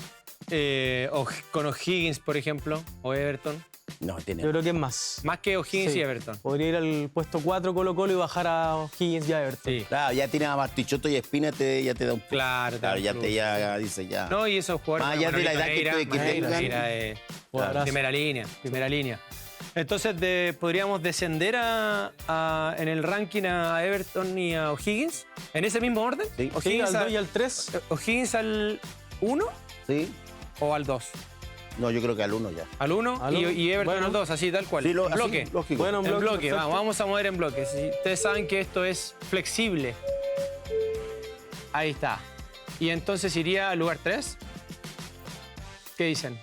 con O'Higgins, por ejemplo, o Everton. No, tiene. Yo creo que es más. Más que O'Higgins Sí. y Everton. Podría ir al puesto 4 Colo-Colo y bajar a O'Higgins y a Everton. Sí. Claro, ya tiene a Martichoto y Espina, ya te da un. Claro, Claro, ya plus. te ya dice ya. No, y esos jugadores. Más allá de la edad que Maneira, tengan. Jugadorazo. primera línea, primera línea. Entonces, podríamos descender en el ranking a Everton y a O'Higgins, en ese mismo orden. Sí. Sí, al 2 y al 3. O'Higgins al 1 Sí. o al 2. No, yo creo que al 1 ya. Al 1 Al uno. y Everton Bueno. al 2, así tal cual. Sí, en así, bloque. lógico. Bueno, En bloque, perfecto. vamos a mover en bloque. Si ustedes saben que esto es flexible. Ahí está. Y entonces iría al lugar 3. ¿Qué dicen?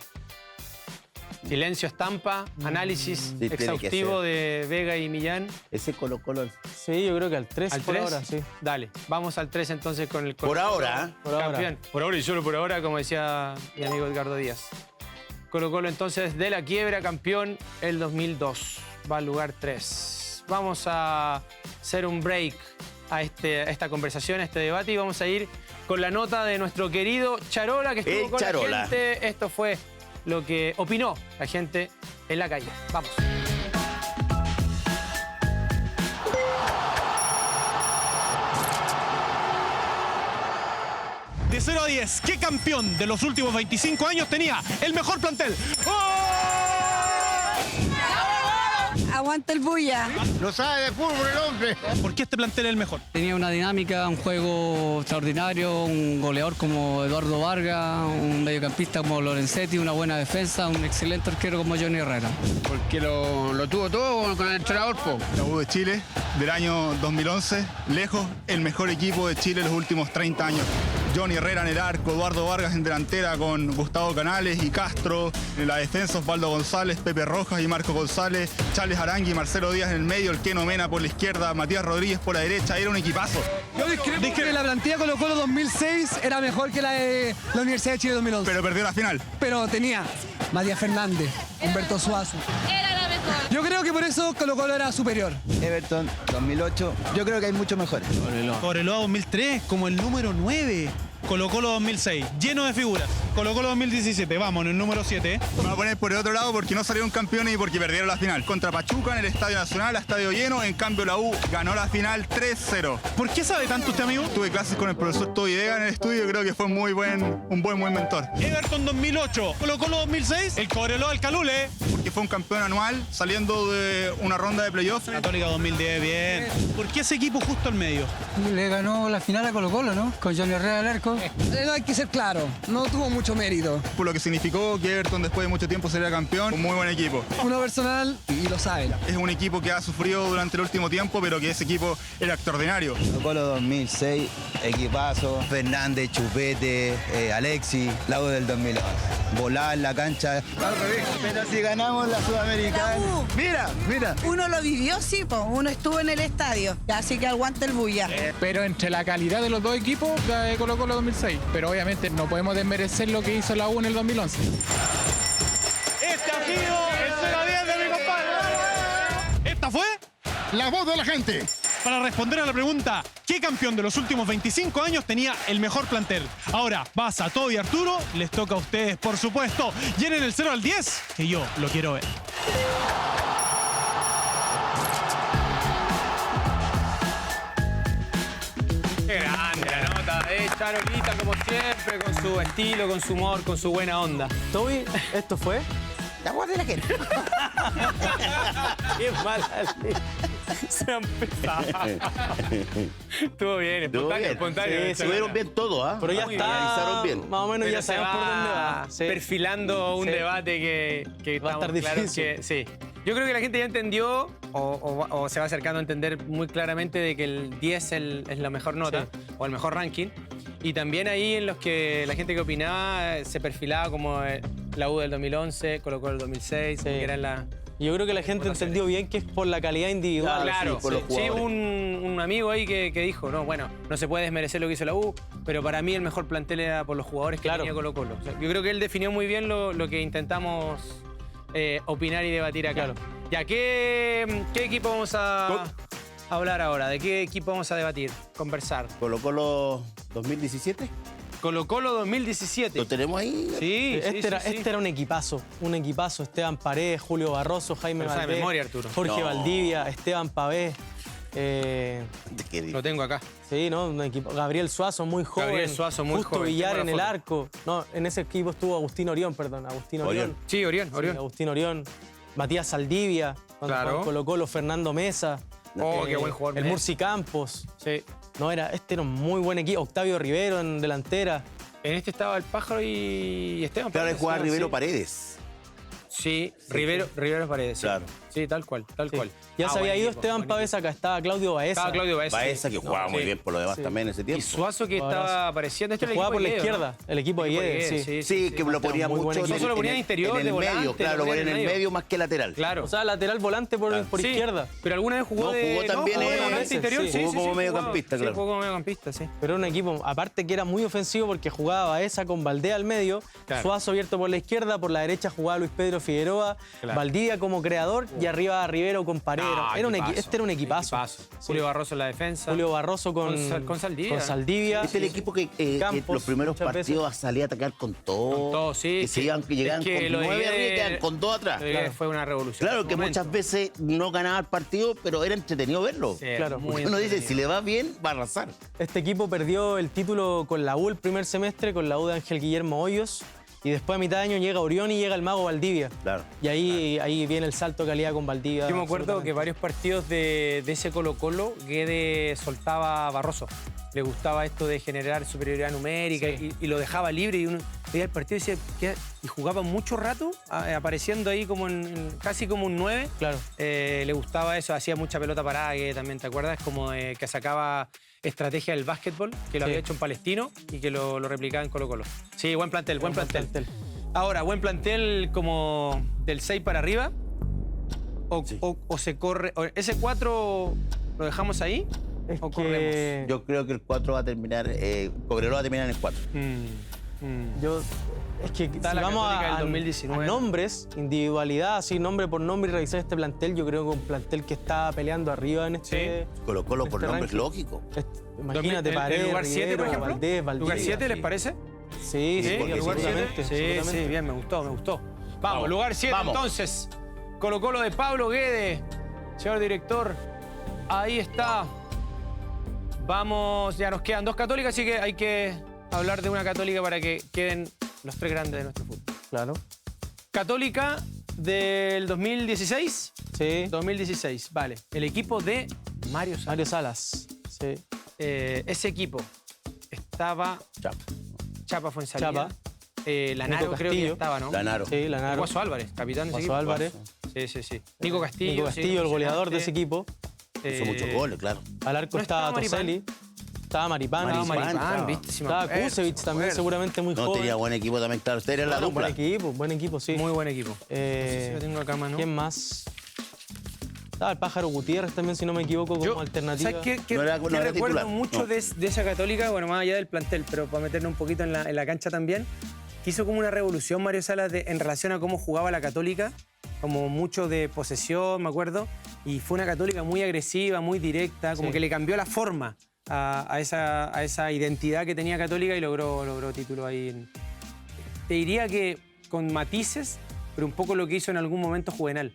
Silencio, estampa, análisis tiene que exhaustivo ser. de Vega y Millán. Ese Colo-Colo. Sí, yo creo que al 3 ¿Al por 3? ahora, sí. Dale, vamos al 3 entonces con el Por Colo-Colo ahora, ¿eh? Por ahora. campeón. Por ahora y solo por ahora, como decía mi amigo Edgardo Díaz. Colo-Colo entonces de la quiebra, campeón el 2002. Va al lugar 3. Vamos a hacer un break a esta conversación, a este debate, y vamos a ir con la nota de nuestro querido Charola, que estuvo El con Charola. la gente. Esto fue lo que opinó la gente en la calle. Vamos. De 0 a 10, ¿qué campeón de los últimos 25 años tenía el mejor plantel? Aguanta el bulla. No sabe de fútbol el hombre. ¿Por qué este plantel es el mejor? Tenía una dinámica, un juego extraordinario, un goleador como Eduardo Vargas, un mediocampista como Lorenzetti, una buena defensa, un excelente arquero como Johnny Herrera. Porque lo tuvo todo con el entrenador, po. La U de Chile del año 2011, lejos el mejor equipo de Chile en los últimos 30 años. Johnny Herrera en el arco, Eduardo Vargas en delantera con Gustavo Canales y Castro. En la defensa Osvaldo González, Pepe Rojas y Marco González, Charles Arangui y Marcelo Díaz en el medio, el Keno Mena por la izquierda, Matías Rodríguez por la derecha. Era un equipazo. Yo discrepo que la plantilla Colo-Colo 2006 era mejor que la de la Universidad de Chile 2011. Pero perdió la final. Pero tenía Matías Fernández, Humberto Suazo. Era la mejor. Yo creo que por eso Colo-Colo era superior. Everton 2008, yo creo que hay muchos mejores. Cobreloa 2003 como el número 9. Colo-Colo 2006, lleno de figuras. Colo-Colo 2017, vamos, en el número 7. Me voy a poner por el otro lado porque no salieron campeones y porque perdieron la final. Contra Pachuca en el Estadio Nacional, a estadio lleno. En cambio la U ganó la final 3-0. ¿Por qué sabe tanto usted, amigo? Tuve clases con el profesor Toby Vega en el estudio y creo que fue un buen mentor. Everton 2008, Colo-Colo 2006, el Cobreloa del Calule. Porque fue un campeón anual saliendo de una ronda de playoffs. Católica 2010, bien. ¿Por qué ese equipo justo al medio? Le ganó la final a Colo-Colo, ¿no? Con Johnny Herrera al arco. Hay que ser claro, no tuvo mucho mérito. Por lo que significó que Everton después de mucho tiempo sería campeón. Un muy buen equipo. Uno personal y lo saben. Es un equipo que ha sufrido durante el último tiempo, pero que ese equipo era extraordinario. Colo-Colo 2006, equipazo, Fernández, Chupete, Alexis, la U del 2011. Volar en la cancha. Al revés. Pero si ganamos la Sudamericana. La U. Mira. Uno lo vivió, sí, po. Uno estuvo en el estadio. Así que aguanta el bulla. Pero entre la calidad de los dos equipos, la de Colo-Colo 2006. Pero obviamente no podemos desmerecer lo que hizo la U en el 2011. Este ha sido el 0 a 10 de mi compadre. Esta fue La voz de la gente. para responder a la pregunta ¿qué campeón de los últimos 25 años tenía el mejor plantel? Ahora, Baza, Todo y Arturo, les toca a ustedes, por supuesto. Llenen el 0 al 10, que yo lo quiero ver. Qué grande la nota de Charolita, como siempre, con su estilo, con su humor, con su buena onda. Toby, ¿esto fue? La voz de la gente. Qué mala. Se han pesado. Estuvo bien, espontáneo, espontáneo. Sí, Estuvieron bien todos, ¿ah? Pero ya Muy está. analizaron bien. Más o menos Pero ya se sabemos por dónde va. Sí. perfilando un Sí. debate que Va a estar estamos claros difícil. que sí. Yo creo que la gente ya entendió o se va acercando a entender muy claramente de que el 10 es la mejor nota o el mejor ranking. Y también ahí en los que la gente que opinaba se perfilaba como la U del 2011, Colo-Colo del 2006, que eran la... Yo creo que la gente entendió bien que es por la calidad individual. Claro, por los sí, jugadores. un amigo ahí que dijo, no, bueno, no se puede desmerecer lo que hizo la U, pero para mí el mejor plantel era por los jugadores que tenía Colo-Colo. O sea, yo creo que él definió muy bien lo que intentamos opinar y debatir acá. Ya, ¿qué equipo vamos a hablar ahora? ¿De qué equipo vamos a debatir, conversar? Colo-Colo 2017. Colo-Colo 2017. ¿Lo tenemos ahí? Sí, Este era un equipazo. Esteban Paredes, Julio Barroso, Jaime Lo sabe de Valdés, memoria, Arturo. Jorge No. Valdivia, Esteban Pavés. Lo tengo acá. Sí, ¿no? Un equipo. Gabriel Suazo, muy joven. Gabriel Suazo, muy Justo joven. Villar Tengo en la el foto. arco. No, en ese equipo estuvo Agustín Orión, perdón. Agustín Orión. Sí, Orión. Sí, Agustín Orión. Matías Saldivia. Cuando Claro. jugó en Colo-Colo, Fernando Mesa. Oh, qué buen jugador. El Murci Campos. Sí. No, este era un muy buen equipo. Octavio Rivero en delantera. En este estaba el Pájaro y Esteban. Claro, Paredes, jugaba ¿no? Rivero Sí. Paredes. Sí, Rivero Paredes. Sí. Claro. Sí, tal cual. Sí. Ya se había ido Esteban Pavés, acá estaba Claudio Baeza. Estaba Claudio Baeza. Baeza, que jugaba muy Sí. bien por lo demás también en ese Y tiempo. Suazo que estaba apareciendo. Este Que era el jugaba por equipo la de Guedes, izquierda, ¿no? el equipo de Guedes, sí. Sí, que lo ponía muy buen mucho equipo. Suazo lo ponía de interior, en de el volante, medio, lo claro, lo ponía ponía en el medio más que lateral. Claro. O sea, lateral volante por Sí, izquierda. Pero alguna vez jugó No, de... jugó también jugó de en- volante sí, interior. sí. Jugó como mediocampista, Sí, claro. jugó como mediocampista, sí. Pero era un equipo, aparte que era muy ofensivo porque jugaba Baeza con Valdés al medio, Claro. Suazo abierto por la izquierda, por la derecha jugaba Luis Pedro Figueroa, Claro. Valdivia como creador y arriba Rivero con Paredes. Este era un equipazo. Sí. Julio Barroso en la defensa. Julio Barroso con Saldivia. Con Saldivia. Este es el equipo que Campos, los primeros muchas veces. partidos salía a atacar con todo. Con todo, sí. Que se iban, que llegaban Es que con lo de 9 arriba y Guedes- quedaban con 2 atrás. Claro. Fue una revolución. Claro en su que momento. muchas veces no ganaba el partido, pero era entretenido verlo. Sí, Claro. muy Porque uno dice, entretenido. si le va bien, va a arrasar. Este equipo perdió el título con la U el primer semestre, con la U de Ángel Guillermo Hoyos. Y después a mitad de año llega Orión y llega el Mago Valdivia. Claro. Y ahí viene el salto de calidad con Valdivia. Yo me acuerdo que absolutamente. varios partidos de ese Colo-Colo, Guedes soltaba a Barroso. Le gustaba esto de generar superioridad numérica y lo dejaba libre. Y uno veía el partido y decía, y jugaba mucho rato, apareciendo ahí como casi como un 9. Claro. Le gustaba eso, hacía mucha pelota parada, que también, ¿te acuerdas? Como que sacaba estrategia del básquetbol, que lo había hecho en Palestino y que lo replicaba en Colo-Colo. Sí, buen plantel, buen plantel. Ahora, buen plantel como del 6 para arriba. O se corre. ¿Ese 4 lo dejamos ahí? Es ¿O que corremos? Yo creo que el 4 va a terminar, Cobreloa va a terminar en el 4. Es que Está si la vamos Católica del a 2019. nombres, individualidad, así nombre por nombre y revisar este plantel, yo creo que un plantel que está peleando arriba en este... Colo-Colo por este nombres ranking. lógicos. Imagínate, ¿El Paredes, lugar 7, por Rivero, ejemplo? Valdés, Valdivia. ¿Lugar 7 les parece? Sí, sí, porque ¿Lugar 7? absolutamente, Sí, absolutamente. sí, bien, me gustó. Vamos, lugar 7 Vamos. entonces. Colo-Colo de Pablo Guedes. Señor director, ahí está. Vamos, ya nos quedan 2 católicas, así que hay que hablar de una católica para que queden los 3 grandes de nuestro fútbol. Claro. Católica del 2016. Sí. 2016, vale. El equipo de Mario Salas. Mario Salas. Sí. Ese equipo estaba Chapa Fuenzalía. Chapa. Lanaro Nico creo que Castillo. estaba, ¿no? Lanaro. Sí, Lanaro. Guaso Álvarez, capitán de ese Guaso equipo. Álvarez. Sí. Nico Castillo. Nico Castillo, el goleador de ese equipo. Hizo muchos goles, claro. Al arco no estaba estaba Maripán. Toselli. Estaba Maripán. Maripán, Maripán, viste, sí me Estaba acuerdo, Kusevich me también, acuerdo. seguramente muy No joven. tenía buen equipo también, claro. Usted era la Bueno, dupla. buen equipo, sí. Muy buen equipo. No sé si lo tengo acá, mano. ¿Quién más? Estaba el Pájaro Gutiérrez también, si no me equivoco, como alternativa. ¿Sabes qué No era recuerdo titular, mucho no. de esa Católica? Bueno, más allá del plantel, pero para meternos un poquito en la cancha también. Hizo como una revolución Mario Salas en relación a cómo jugaba la Católica, como mucho de posesión, me acuerdo, y fue una Católica muy agresiva, muy directa, como que le cambió la forma a esa identidad que tenía Católica y logró título ahí. Te diría que con matices, pero un poco lo que hizo en algún momento Juvenal.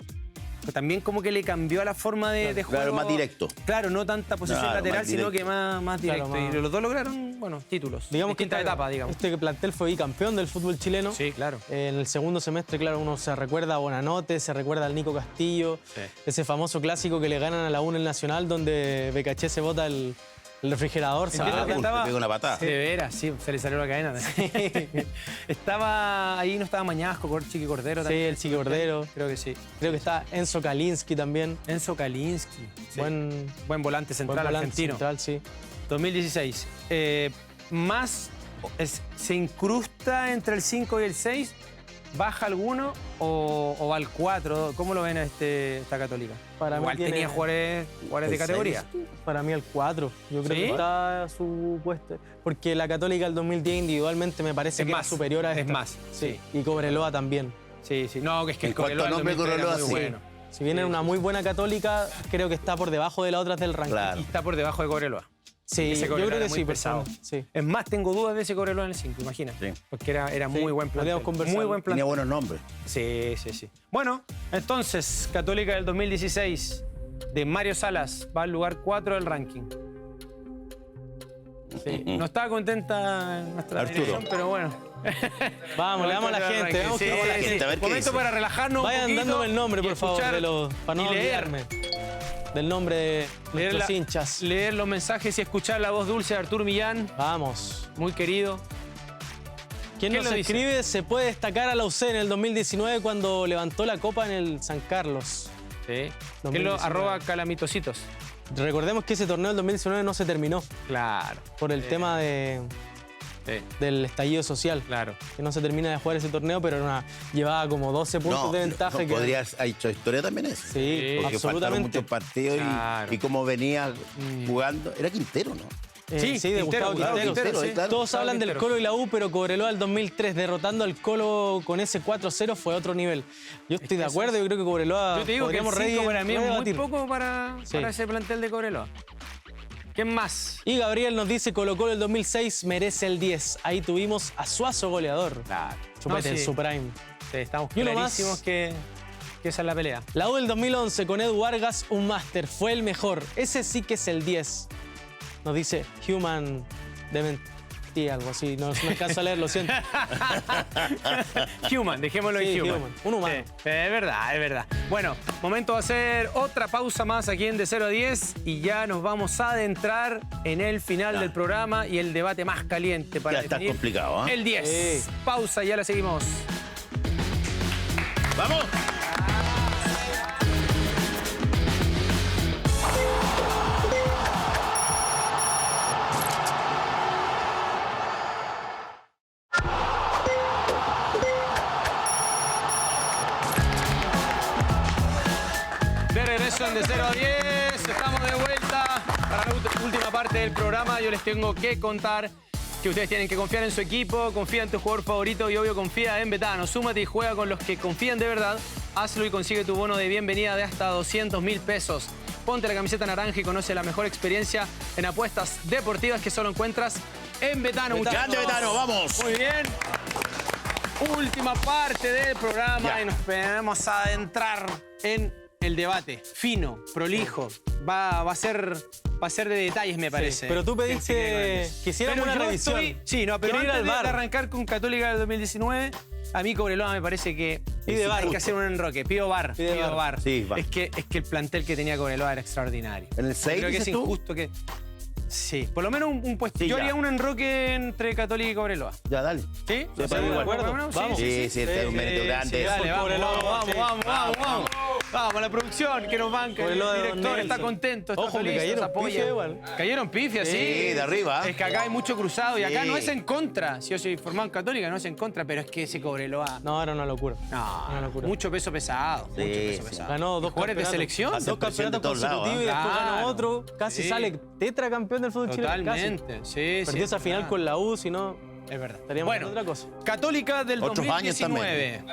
Pero también como que le cambió a la forma de juego. Claro, más directo. Claro, no tanta posesión Claro, lateral, más sino directo. que más directo. Claro, más- Y los dos lograron, bueno, títulos. Digamos que distintas etapas, digamos. Este plantel fue bicampeón del fútbol chileno. Sí, claro. En el segundo semestre, claro, uno se recuerda a Bonanote, se recuerda al Nico Castillo, Sí. ese famoso clásico que le ganan a la UN el Nacional, donde Becaché se bota el refrigerador. ¿se Entiendo acuerdan? que estaba- Le pega una patada. De veras, sí, se le salió la cadena. Estaba ahí, no estaba Mañasco, Chiqui Cordero Sí, también. el Chiqui Cordero. Creo que sí. Creo que está Enzo Kalinski también. Enzo Kalinski. Sí. Buen Buen volante central volante argentino. central, sí. 2016. más se incrusta entre el 5 y el 6? ¿Baja alguno o va al 4? ¿Cómo lo ven esta Católica? Para mí Igual tiene- tenía jugadores de categoría. Para mí el 4. Yo creo ¿Sí? que está a su puesto. Porque la Católica del 2010 individualmente me parece Es que más, era superior a esta. es más, Sí. sí. Y Cobreloa también. Sí, sí. No, que es que En el cuanto Cobreloa a nombre, 2003 era Cobreloa, muy sí. bueno. Si bien era una muy buena Católica, creo que está por debajo de las otras del ranking. Claro. Y está por debajo de Cobreloa. Sí, Ese yo Cobreloa creo era que muy sí, pesado. sí. Es más, tengo dudas de ese Cobreloa en el 5, imagínate. Sí. Porque era muy buen plantel. podríamos conversar. Muy buen Tenía plantel. buenos nombres. Sí, sí, sí. Bueno, entonces, Católica del 2016 de Mario Salas va al lugar 4 del ranking. Sí. No estaba contenta nuestra Arturo. dirección, pero bueno. Vamos, le damos a la gente. Veamos Sí, qué dice la sí, gente. a ver qué momento dice. para relajarnos un Vayan poquito dándome el nombre, y por favor, escuchar para no y leer. olvidarme del nombre de Leer, nuestros hinchas. leer los mensajes y escuchar la voz dulce de Arturo Millán, Vamos. muy querido. ¿Quién ¿Qué nos lo dice? escribe? Se puede destacar a la UC en el 2019 cuando levantó la copa en el San Carlos. Sí. 2019. Que lo arroba calamitositos. Recordemos que ese torneo del 2019 no se terminó Claro. por el tema del estallido social. Claro. Que no se termina de jugar ese torneo, pero llevaba como 12 puntos de ventaja. que- podrías haber hecho historia también eso. Sí, Porque faltaron absolutamente. muchos partidos Claro. y como venía jugando. Era Quintero, ¿no? Sí, de Gustavo Quintero. sí, claro. Todos Gustavo hablan del Quintero. Colo y la U, pero Cobreloa del 2003 derrotando al Colo con ese 4-0 fue otro nivel. Yo estoy de acuerdo, yo creo que Cobreloa Yo te digo que el podríamos 5 para mí es muy redebatir. poco para ese plantel de Cobreloa. ¿Quién más? Y Gabriel nos dice Colo Colo el 2006 merece el 10. Ahí tuvimos a Suazo goleador. Claro. Chupete en su prime. Sí, estamos Y uno clarísimos más. que esa es la pelea. La U del 2011 con Edu Vargas, un máster. Fue el mejor. Ese sí que es el 10. Nos dice Human Dementi, algo así. No alcanzo a leer, lo siento. Human, dejémoslo Sí, en Human. Human, un humano. Sí, es verdad, es verdad. Bueno, momento de hacer otra pausa más aquí en De 0 a 10 y ya nos vamos a adentrar en el final del programa y el debate más caliente para Ya está definir complicado, ¿eh? el 10. Sí. Pausa, ya la seguimos. ¡Vamos! De regreso en De 0 a 10, estamos de vuelta para la última parte del programa. Yo les tengo que contar que ustedes tienen que confiar en su equipo, confía en tu jugador favorito y obvio confía en Betano. Súmate y juega con los que confían de verdad. Hazlo y consigue tu bono de bienvenida de hasta 200.000 pesos. Ponte la camiseta naranja y conoce la mejor experiencia en apuestas deportivas que solo encuentras en Betano. muchachos. ¡Grande, Betano! ¡Vamos! Muy bien. Última parte del programa Ya. y nos vamos a adentrar en el debate. Fino, prolijo. Va a ser de detalles, me parece. pero tú pediste que hiciéramos Pero una yo revisión. Sí, no, pero Quiero ir antes al de VAR. arrancar con Católica del 2019, a mí Cobreloa me parece que Pide VAR. hay que hacer un enroque. Pido VAR. Pide Pido VAR. VAR. Sí, VAR. Es que el plantel que tenía Cobreloa era extraordinario. ¿En el 6 Creo que es dices tú? injusto que... Sí, por lo menos un puesto. Sí, Yo ya. haría un enroque entre Católica y Cobreloa. Ya, dale. ¿Sí? Sí, para mí igual. ¿Por lo menos? Vamos. Sí, este es un mérito grande. Sí, dale, vamos, Cobreloa, vamos, sí. vamos. Vamos, la producción que nos banca. Cobreloa El de director Nelson. está contento, está Ojo, que feliz, cayeron nos apoya. pifias igual. Cayeron pifias, sí. Sí, de arriba. Es que acá hay mucho cruzado y acá Sí. no es en contra. Si yo soy formado en Católica, no es en contra, pero es que ese Cobreloa... No, era una locura. No, Una locura. mucho peso pesado. Sí, mucho peso sí. pesado. Ganó dos Jugadores de campeonatos. selección. Hace Dos presión de campeonatos todos lados, consecutivos y después Claro. ganó otro. Casi Sí. sale tetracampeón del fútbol chileno. Totalmente. Casi. Sí, Perdió esa final con la U, si no, Es verdad. estaríamos Bueno, en otra cosa. Católica del Otros años 2019.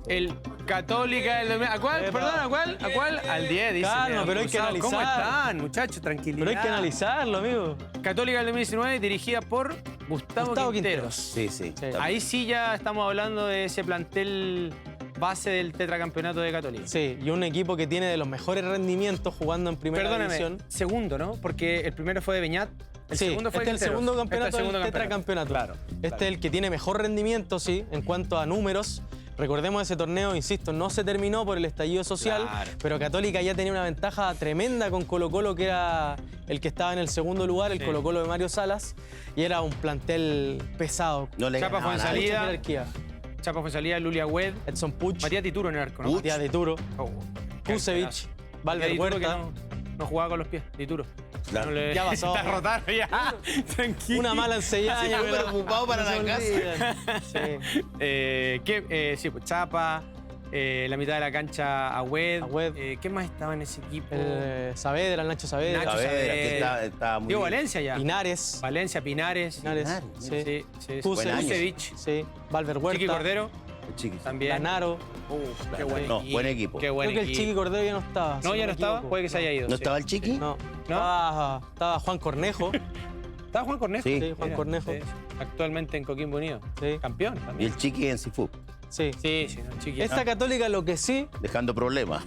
El Católica del 2019. ¿A cuál? Perdón, ¿a cuál? ¿A cuál? Al 10, dice. Calma, Leandro pero hay que Cruzado. ¿Cómo analizar. están, muchachos? Tranquilidad. Pero hay que analizarlo, amigo. Católica del 2019 dirigida por Gustavo Quinteros. Sí, sí. Sí. Ahí sí ya estamos hablando de ese plantel base del tetracampeonato de Católica. Sí, y un equipo que tiene de los mejores rendimientos jugando en primera Perdóname, división. segundo, ¿no? Porque el primero fue de Beñat. El Sí, segundo fue este es el Quinteros. segundo campeonato Este es el segundo del tetracampeonato. Claro. Este es el que tiene mejor rendimiento, sí, en cuanto a números. Recordemos ese torneo, insisto, no se terminó por el estallido social, Claro. pero Católica ya tenía una ventaja tremenda con Colo-Colo, que era el que estaba en el segundo lugar, el Sí. Colo-Colo de Mario Salas, y era un plantel pesado. No le Chapa ganaba a fue en nadie. salida. Mucha jerarquía. Chapa Fonsalía, Lulia Wed, Edson Puch, Matías Tituro en el arco, ¿no? Matías de Turo, Oh, Kusevich, Matías Valver Dituro que Huerta. no jugaba con los pies, Dituro. Claro. Ya pasó. Está rotado ya. Tranquilo. Una mala enseñanza. Sí, estoy preocupado para la casa. Sí. Sí, pues Chapa, la mitad de la cancha Agüed. Agüed. ¿Qué más estaba en ese equipo? Saavedra, el Nacho Saavedra. Nacho Saavedra, que Saavedra. estaba muy Diego bien. Valencia ya. Pinares. Valencia, Pinares. Pinares. Pinares, Sí. Sí. Kusevich. Buen año. Kusevich. Sí. Valver Huerta. Chiqui Cordero. El Chiqui. También. Lanaro. Qué buen No, equipo. buen equipo. Qué buen Creo que el equipo. Chiqui Cordero ya no estaba. No, si ya no me estaba. equivoco. Puede que se haya ido. ¿No sí. estaba el Chiqui? No. Estaba Juan Cornejo. ¿Estaba Juan Cornejo? Sí. Sí, Juan Cornejo. Sí. Actualmente en Coquimbo Unido. Sí. Campeón Y también. el Chiqui en Cifú, Sí. Sí, no, Chiqui. Esta Católica lo que sí, dejando problemas.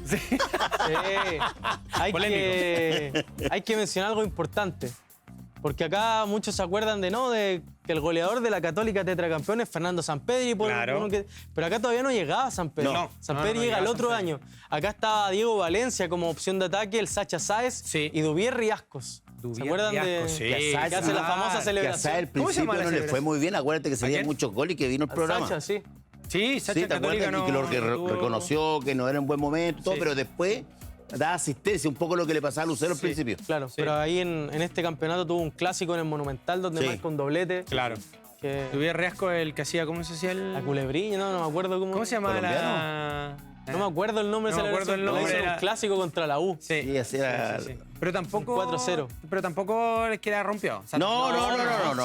hay que mencionar algo importante. Porque acá muchos se acuerdan de que el goleador de la Católica tetracampeón es Fernando Sampedri. Claro. Pero acá todavía no llegaba Sampedri. No. Sampedri No llega el llegaba otro Sampedri. año. Acá estaba Diego Valencia como opción de ataque, el Sacha Sáez Sí. y Duvier Riascos. Duvier ¿Se acuerdan Riascos, de sí. que hace la famosa Que a celebración? Sáez al ¿Cómo se llama principio la no le fue celebración? muy bien. Acuérdate que se ¿A dieron quién? muchos goles y que vino el Al programa. Sacha, sí. Sí, Sacha Sí, ¿te Católica acuerdas? no. Y que lo tuvo- reconoció que no era en buen momento, Sí. pero después da asistencia, un poco lo que le pasaba a Lucero al principio. Claro, pero ahí en este campeonato tuvo un clásico en el Monumental donde Sí. marca un doblete. Claro. Que Duvier Riasco, el que hacía, ¿cómo se hacía el. la culebrilla, no me acuerdo cómo. ¿Cómo se llama ¿Colombiano? No me acuerdo el nombre No de me esa acuerdo el versión, pero nombre, hizo era- un clásico contra la U. Sí. Sí, así era. Sí. Pero tampoco. 4-0. Pero tampoco es que la rompió. O sea, No,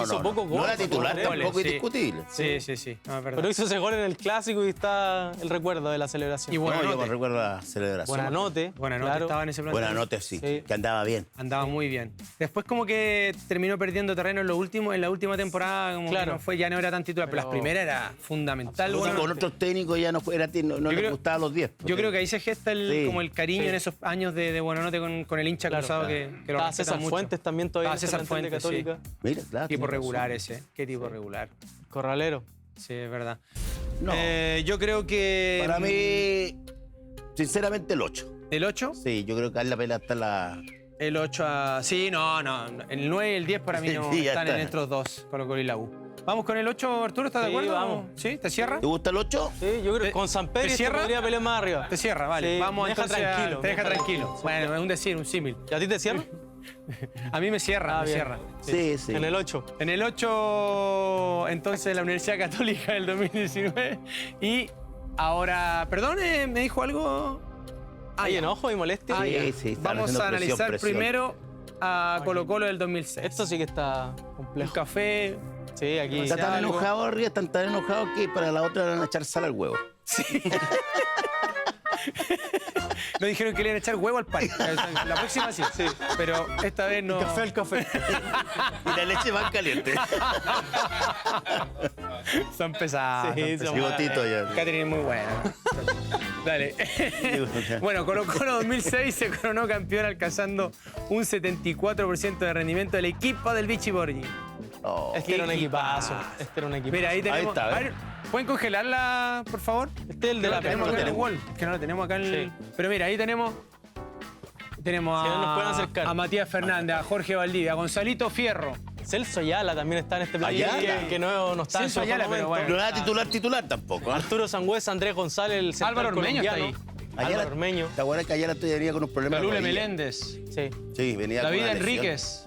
hizo pocos No era goles, titular pocos tampoco, goles, sí. indiscutible. Sí. No, es verdad. Pero hizo ese gol en el clásico y está el recuerdo de la celebración. Y No, yo Buenanote. me recuerdo la celebración. Buenanote. Buenanote claro. estaba en ese plan. Buena nota, sí, Sí. que andaba bien. Andaba muy bien. Después como que terminó perdiendo terreno en la última temporada, como Claro. que no fue, ya no era tan titular, pero las Pero- primeras era fundamental. Y con Buenanote. otros técnicos ya no, no creo- les gustaba los 10. Yo creo que ahí se gesta Sí. como el cariño Sí. en esos años de Buenanote con el hincha Claro, cruzado claro. que lo Estaba respetan César mucho. Fuentes también todavía. Estaba César Fuentes, de Católica. Mira, claro. Tipo tiene razón. regular ese. Qué tipo regular. Corralero. Sí, es verdad. No. Yo creo que... Para mí, sinceramente, el 8. ¿El 8? Sí, yo creo que ahí la pelea está la. El 8 a... Sí, no. El 9 y el 10 para mí no Sí, ya están está. en estos dos, Colo-Colo y la U. Vamos con el 8, Arturo, ¿estás de Sí, acuerdo? vamos. ¿Sí? ¿Te cierra? ¿Te gusta el 8? Sí, yo creo que ¿Te- con San Pedro te cierra? podría pelear más arriba. Te cierra, vale. Sí, Vamos me deja entonces tranquilo. Te deja me deja tranquilo. Bueno, es un decir, un símil. ¿Y a ti te cierra? A mí me cierra, Ah, me bien. cierra. Sí, sí. En el 8. En el 8, entonces, la Universidad Católica del 2019. Y ahora, perdón, ¿me dijo algo? ¿Hay ya. enojo y molestia? Ah, ya. sí, están Vamos haciendo a analizar presión. primero a Colo-Colo del 2006. Esto sí que está Un complejo. café. Sí, aquí. Están tan algo. enojados arriba, están tan enojados que para la otra le van a echar sal al huevo. Nos dijeron que le iban a echar huevo al pan. La próxima sí. Pero esta vez no. El café. Y la leche más caliente. Son pesados. Sí, son son pesados. Bigotito ya. Catherine es muy buena. Dale. Bueno, Colo-Colo 2006 se coronó campeón alcanzando un 74% de rendimiento del equipo del Vichy Borgi. Oh. Este era un Qué equipazo. equipazo. Este era un equipazo. Mira, ahí tenemos. está, a ver, ¿pueden congelarla, por favor? Este es el de Que la lo tenemos acá en el apertura. wall. Que no lo tenemos acá en el. Sí. Pero mira, ahí tenemos. Tenemos Si no nos pueden acercar. a Matías Fernández, a Jorge Valdivia, a Gonzalito Fierro. Celso Ayala también está en este plano. Ayala. Que no está Celso en su Ayala, mejor pero momento. No era titular tampoco. ¿eh? Arturo Sangüesa, Andrés González, el central Álvaro Ormeño está colombiano. ahí. Álvaro Ormeño. ¿Te acuerdas que ayer venía con unos problemas? de Calule rodilla? Meléndez. Sí. Sí, venía David con una lesión. Enríquez.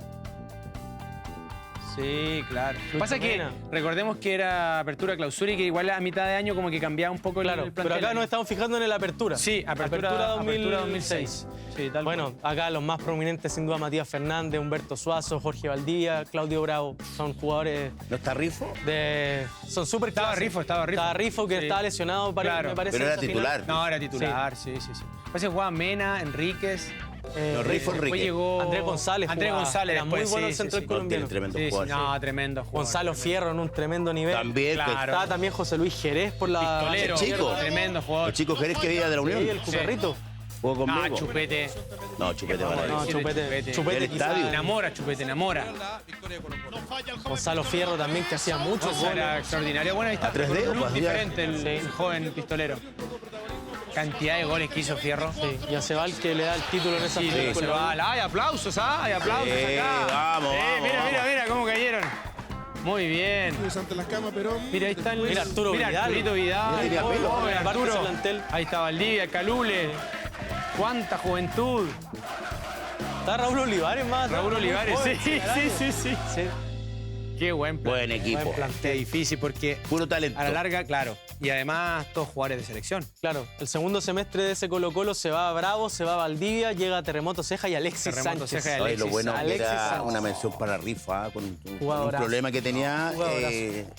Sí, claro. Lucho Pasa que Mena. recordemos que era apertura clausura y que igual a mitad de año como que cambiaba un poco Claro, el pero plantel. acá nos estamos fijando en el apertura. Sí, apertura 2006. Sí, tal Bueno, acá los más prominentes sin duda Matías Fernández, Humberto Suazo, Jorge Valdivia, Claudio Bravo. Son jugadores ¿No está Rifo? son súper Estaba clases. Rifo, estaba Rifo. Estaba Rifo que Sí. estaba lesionado, Claro. me parece. Pero era esa final. titular. No, era titular, sí. Parece que jugaba Mena, Enríquez. No, Rifo Después Enrique. llegó Andrés González Andrés jugaba. González Era muy después, bueno sí, el central sí. colombiano. Tremendo Sí, jugador. no, tremendo jugador. Gonzalo Fierro en un tremendo nivel. También. Claro. Estaba también José Luis Jerez por la Pistolero, el chico. tremendo jugador. El chico Jerez que veía de la Unión. Sí, el Cucarrito. Jugó Ah, conmigo. Chupete. No, Chupete No, maravilloso. No, Chupete. ¿Del Chupete estadio? quizá. Enamora, Chupete, enamora. Gonzalo Fierro también que hacía muchos Eso era goles. extraordinario. Bueno, ahí está. A 3D, un look pues, diferente el, Sí. el joven pistolero. Cantidad de goles que hizo Fierro. Sí, y a Cebal que le da el título en esa Sí, final se con la va. U. Hay aplausos, ¿ah? Hay aplausos Sí, acá. vamos, Sí, vamos, mira, vamos. mira cómo cayeron. Muy bien. Mira, ahí está el... Mira, Arturo Vidal. Arturito Vidal. Mira, tenía pelo. Joven, Aparte Arturo. ese plantel. Ahí está Valdivia, Calule. Cuánta juventud. Está Raúl Olivares más. Raúl Olivares, joven, sí. sí. Qué buen plan. Buen equipo. Qué difícil porque Puro talento. a la larga, claro. Y además todos jugadores de selección. Claro, el segundo semestre de ese Colo-Colo se va a Bravo, se va a Valdivia, llega Terremoto Ceja y Alexis Terremoto Sánchez. Ceja y Oye, lo bueno que Alexis era Sánchez. una mención para Rifa, con un Jugadorazo. problema que tenía Jugadorazo.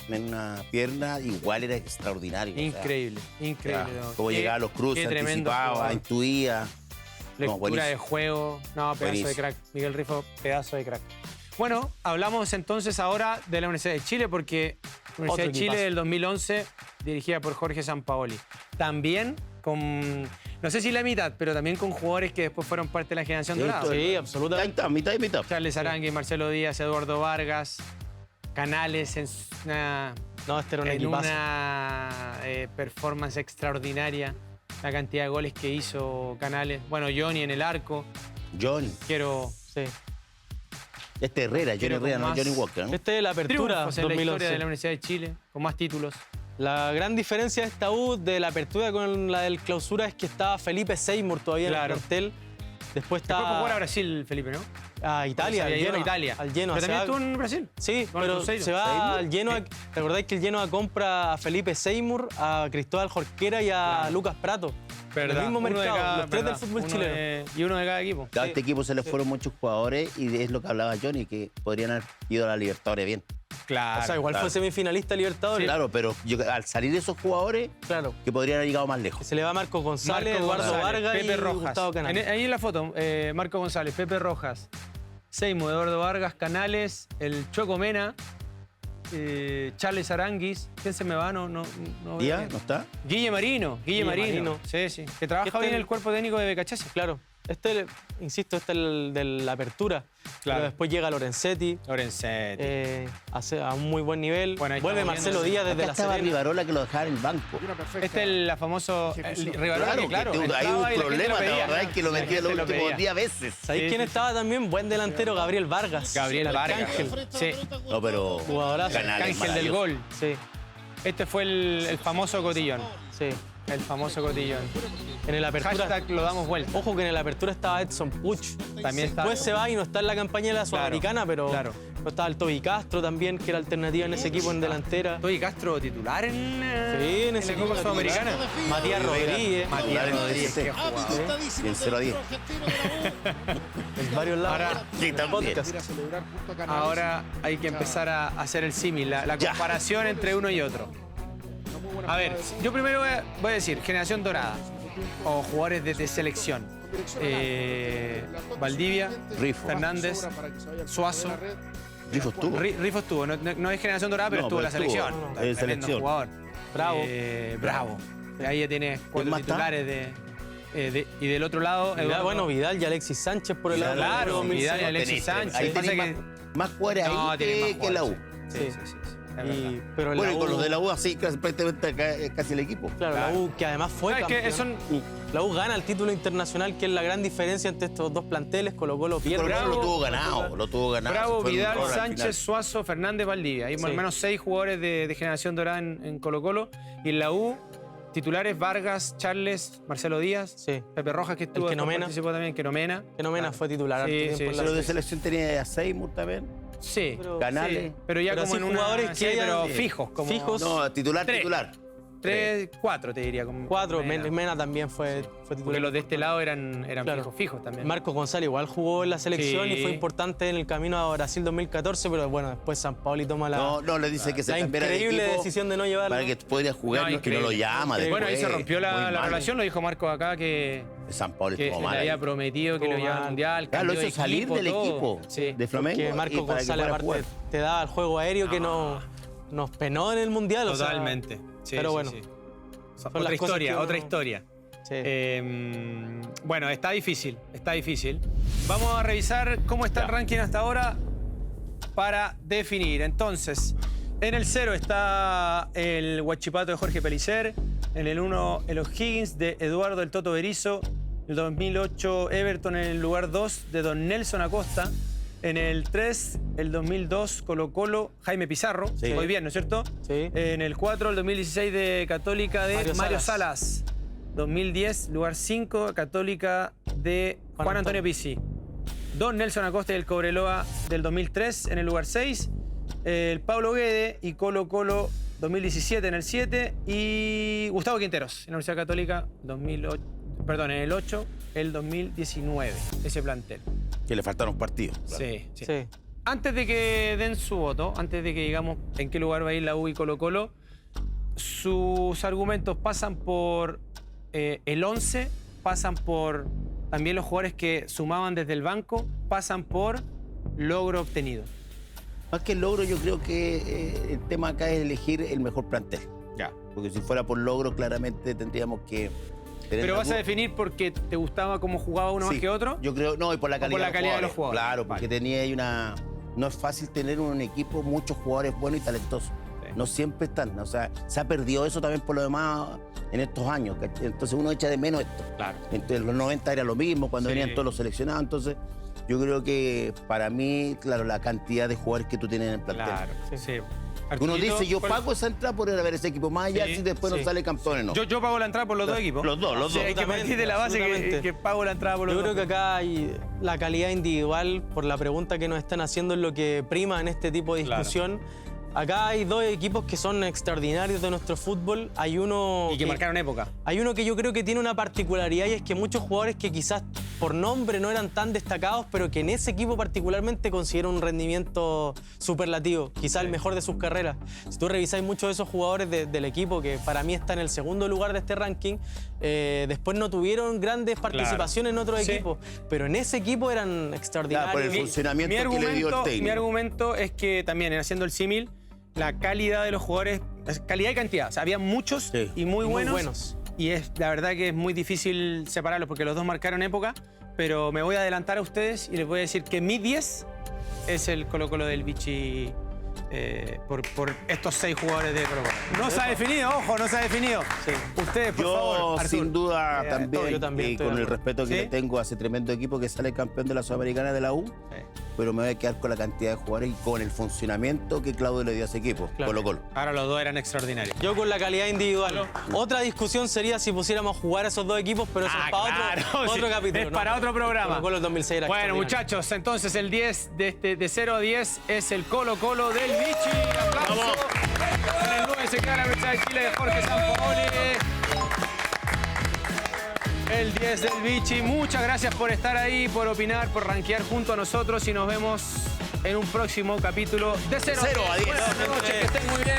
en una pierna, igual era extraordinario. o sea, Increíble, increíble. ya, cómo llegaba a los cruces, qué tremendo anticipaba, jugador. intuía. No, Lectura buenísimo. de juego. No, pedazo de Buenísimo. crack. Miguel Rifo, pedazo de crack. Bueno, hablamos entonces ahora de la Universidad de Chile porque la Universidad de Chile equipazo. del 2011, dirigida por Jorge Sampaoli. También con, no sé si la mitad, pero también con jugadores que después fueron parte de la generación dorada. Sí, absolutamente. Mitad y mitad. Charles Arangui, Marcelo Díaz, Eduardo Vargas, Canales en una, No, este era un en equipazo. una performance extraordinaria. La cantidad de goles que hizo Canales. Bueno, Johnny en el arco. Johnny. Quiero Sí. Este Herrera, Johnny Quiero con Herrera, no más- Johnny Walker, ¿no? Este es la apertura triunfos en la historia 2011. de la Universidad de Chile, con más títulos. La gran diferencia de esta U de la apertura con la del clausura es que estaba Felipe Seymour todavía Claro. en el cartel. Después Después fue a jugar a está Brasil, Felipe, ¿no? a Italia, Se al había ido a Genoa. Italia. Al Genoa. Pero se también va- estuvo en Brasil. Sí, Con el pero Cruzeiro. se va ¿Seymour? al Genoa. ¿Recordáis que el Genoa compra a Felipe Seymour, a Cristóbal Jorquera y a Lucas Prato? El mismo Uno de mercado, cada- los tres verdad. del fútbol Uno chileno. y uno de cada equipo. A este equipo se le fueron muchos jugadores y es lo que hablaba Johnny, que podrían haber ido a la Libertadores bien. Claro. O sea, igual claro. fue semifinalista Libertadores. Claro, pero al salir esos jugadores, Claro. que podrían haber llegado más lejos. Se le va Marcos González, Marco Eduardo González, Vargas Pepe y Rojas. Gustavo Canales. Ahí en la foto, Marco González, Pepe Rojas, Seymour, Eduardo Vargas, Canales, el Choco Mena, Charles Aranguis. ¿Quién se me va? No ¿Ya? ¿No está? Guille Marino. Sí, sí. Que trabaja Este bien el- el cuerpo técnico de Becachese. Claro. Insisto, este es el de la apertura. Claro. Pero después llega Lorenzetti, Lorenzetti. hace a un muy buen nivel. Bueno, ahí Vuelve estamos Marcelo viendo. Díaz desde Acá la estaba Serena. Rivarola que lo dejaba en el banco. Este es el famoso Rivarola, Claro, que claro, que hay entraba un y la gente problema, lo la pedía. verdad es que lo La metía gente los lo últimos pedía. 10 veces. ¿Sabéis Sí, quién sí, estaba también? Buen delantero, Gabriel Vargas. Gabriel el Vargas. Arcángel. Sí, No, pero Jugadorazo. Canales, Arcángel del maravilloso. gol. Sí, Este fue el famoso cotillón. sí. El famoso cotillón. En el apertura. Hashtag lo damos vuelta. Ojo que en el apertura estaba Edson Puch. También está. Después se va y no está en la campaña de la Sudamericana, pero claro. no estaba el Toby Castro también, que era alternativa en ese equipo en delantera. Toby Castro titular en Sí, en ese la Copa equipo Sudamericana. Matías Rodríguez. Matías Rodríguez. Sí. qué jugador. Y en 0 a 10. En varios lados. Ahora, Sí, también. Podcast. Ahora hay que empezar a hacer el símil, la Ya. comparación entre uno y otro. A ver, yo primero voy a decir generación dorada o jugadores de selección. Valdivia, Rifo. Fernández, Suazo. Rifo estuvo. Rifo estuvo, no es generación dorada, pero No, estuvo en la pero estuvo. selección. En Tremendo selección. jugador. Bravo. Bravo. Ahí ya tiene cuatro más está? titulares y del otro lado, Vidal, Eduardo. bueno, Vidal y Alexis Sánchez por el lado Vidal, Claro, del 2006. Vidal y Alexis Sánchez. Ahí Pasa tenés más jugadores ahí No, tiene más que la U. jugadores, sí. Sí, sí, sí. Es verdad. Pero en Bueno, la y con U, los de la U así prácticamente casi el equipo. Claro, la U que además fue ¿Sabes qué? campeón. Son La U gana el título internacional, que es la gran diferencia entre estos dos planteles. Colo-Colo pierde. Pero Bravo. lo tuvo ganado, lo tuvo ganado. Bravo, Se fue un Vidal, error al Sánchez, final. Suazo, Fernández, Valdivia. Hay Sí. al menos 6 jugadores de generación dorada en Colo-Colo. Y en la U, titulares Vargas, Charles, Marcelo Díaz, Sí. Pepe Rojas, que estuvo, que no después mena. participó también, que no mena. Que no menos fue titular. harto Sí, tiempo sí, en la Pero de selección. selección tenía a Seymour también. Sí, Pero- Canales. sí, pero ya Pero como así en una... jugadores que sí, hayan- pero fijos. Como fijos. No, titular, Tres. titular. 3, 4 te diría. Como 4, Mena. Mena también fue titular. Porque los de este lado eran Claro. fijos también. Marcos González igual jugó en la selección Sí. y fue importante en el camino a Brasil 2014, pero bueno, después San Paoli toma la, No, le dice que se la cambiara de increíble equipo decisión de no llevarlo. para que pudiera jugar, No, no, que no lo increíble. llama después. Bueno, ahí se rompió Muy la mal. relación, lo dijo Marco acá, que San Pablo le estuvo mal. había ahí. prometido que lo Estuvo llevaba mal. al Mundial. Claro, lo cambió hizo de salir del todo. equipo Sí. de Flamengo. Que y Marcos para que González fuera a aparte jugar. te daba el juego aéreo que nos penó en el Mundial. o sea, Totalmente. Sí, pero sí, bueno, sí. son Otra las cosas historia, que uno- otra historia. sí. Bueno, está difícil, está difícil. Vamos a revisar cómo está el ranking hasta ahora para definir. Entonces, en el 0 está el Huachipato de Jorge Pellicer. En el 1, el O'Higgins de Eduardo el Toto Berizzo. En el 2008, Everton en el lugar 2 de Don Nelson Acosta. En el 3, el 2002, Colo-Colo, Jaime Pizarro. Sí. Muy bien, ¿no es cierto? Sí. En el 4, el 2016 de Católica de Mario Mario Salas. Salas. 2010, lugar 5, Católica de Juan Antonio Pizzi. Don Nelson Acosta y el Cobreloa del 2003 en el lugar 6. El Pablo Guede y Colo Colo 2017 en el 7. Y Gustavo Quinteros en la Universidad Católica 2008, en el 8, el 2019. Ese plantel. Que le faltaron partidos. Claro. Sí. Antes de que den su voto, antes de que digamos en qué lugar va a ir la U y Colo Colo, sus argumentos pasan por el 11, pasan por también los jugadores que sumaban desde el banco, pasan por logro obtenido. Más que el logro, yo creo que el tema acá es elegir el mejor plantel. Ya. Porque si fuera por logro, claramente tendríamos que... ¿Pero vas a definir porque te gustaba cómo jugaba uno más que otro? Yo creo, no, y por la calidad, de los jugadores. Claro, porque tenía ahí una... No es fácil tener un equipo, muchos jugadores buenos y talentosos. Sí. No siempre están. O sea, se ha perdido eso también por lo demás en estos años. ¿Cachai? Entonces uno echa de menos esto. Claro. Entonces, en los 90 era lo mismo, cuando venían todos los seleccionados. Entonces, yo creo que para mí, claro, la cantidad de jugadores que tú tienes en el plantel. Claro, sí. Uno dice, yo pago esa entrada por ir a ver ese equipo, más allá si después no sale campeón, ¿no? Yo pago la entrada por los dos equipos. Los dos. Hay que partir de la base que pago la entrada por los dos. Yo creo que acá hay la calidad individual, por la pregunta que nos están haciendo, es lo que prima en este tipo de discusión. Claro. Acá hay dos equipos que son extraordinarios de nuestro fútbol. Hay uno y que marcaron época. Hay uno que yo creo que tiene una particularidad y es que muchos jugadores que quizás por nombre no eran tan destacados, pero que en ese equipo particularmente consiguieron un rendimiento superlativo, quizás el mejor de sus carreras. Si tú revisáis muchos de esos jugadores del equipo, que para mí está en el segundo lugar de este ranking, después no tuvieron grandes participaciones en otros equipos, pero en ese equipo eran extraordinarios. Por el funcionamiento que le dio el técnico. Mi argumento es que también, haciendo el símil, la calidad de los jugadores, calidad y cantidad. O sea, había muchos y muy buenos. Y la verdad que es muy difícil separarlos porque los dos marcaron época. Pero me voy a adelantar a ustedes y les voy a decir que mi 10 es el Colo Colo del Vichy por estos 6 jugadores de Colo Colo. No se ha definido, ojo, no se ha definido. Sí. Ustedes, por favor, Artur. Sin duda, yo también con el respeto que le tengo a ese tremendo equipo que sale campeón de la Sudamericana de la U, pero me voy a quedar con la cantidad de jugadores y con el funcionamiento que Claudio le dio a ese equipo, Colo Colo. Ahora los dos eran extraordinarios. Yo con la calidad individual. Otra discusión sería si pusiéramos a jugar a esos dos equipos, pero eso es para otro capítulo. Es para otro programa. Colo Colo 2006 era bueno, muchachos, entonces el 10 de 0 a 10 es el Colo Colo del Vichy. ¡Aplausos! En el 9 se queda la Universidad de Chile de Jorge Sampaoli. El 10 del Vichy. Muchas gracias por estar ahí, por opinar, por rankear junto a nosotros y nos vemos en un próximo capítulo de 0 a 10. Buenas noches, que estén muy bien.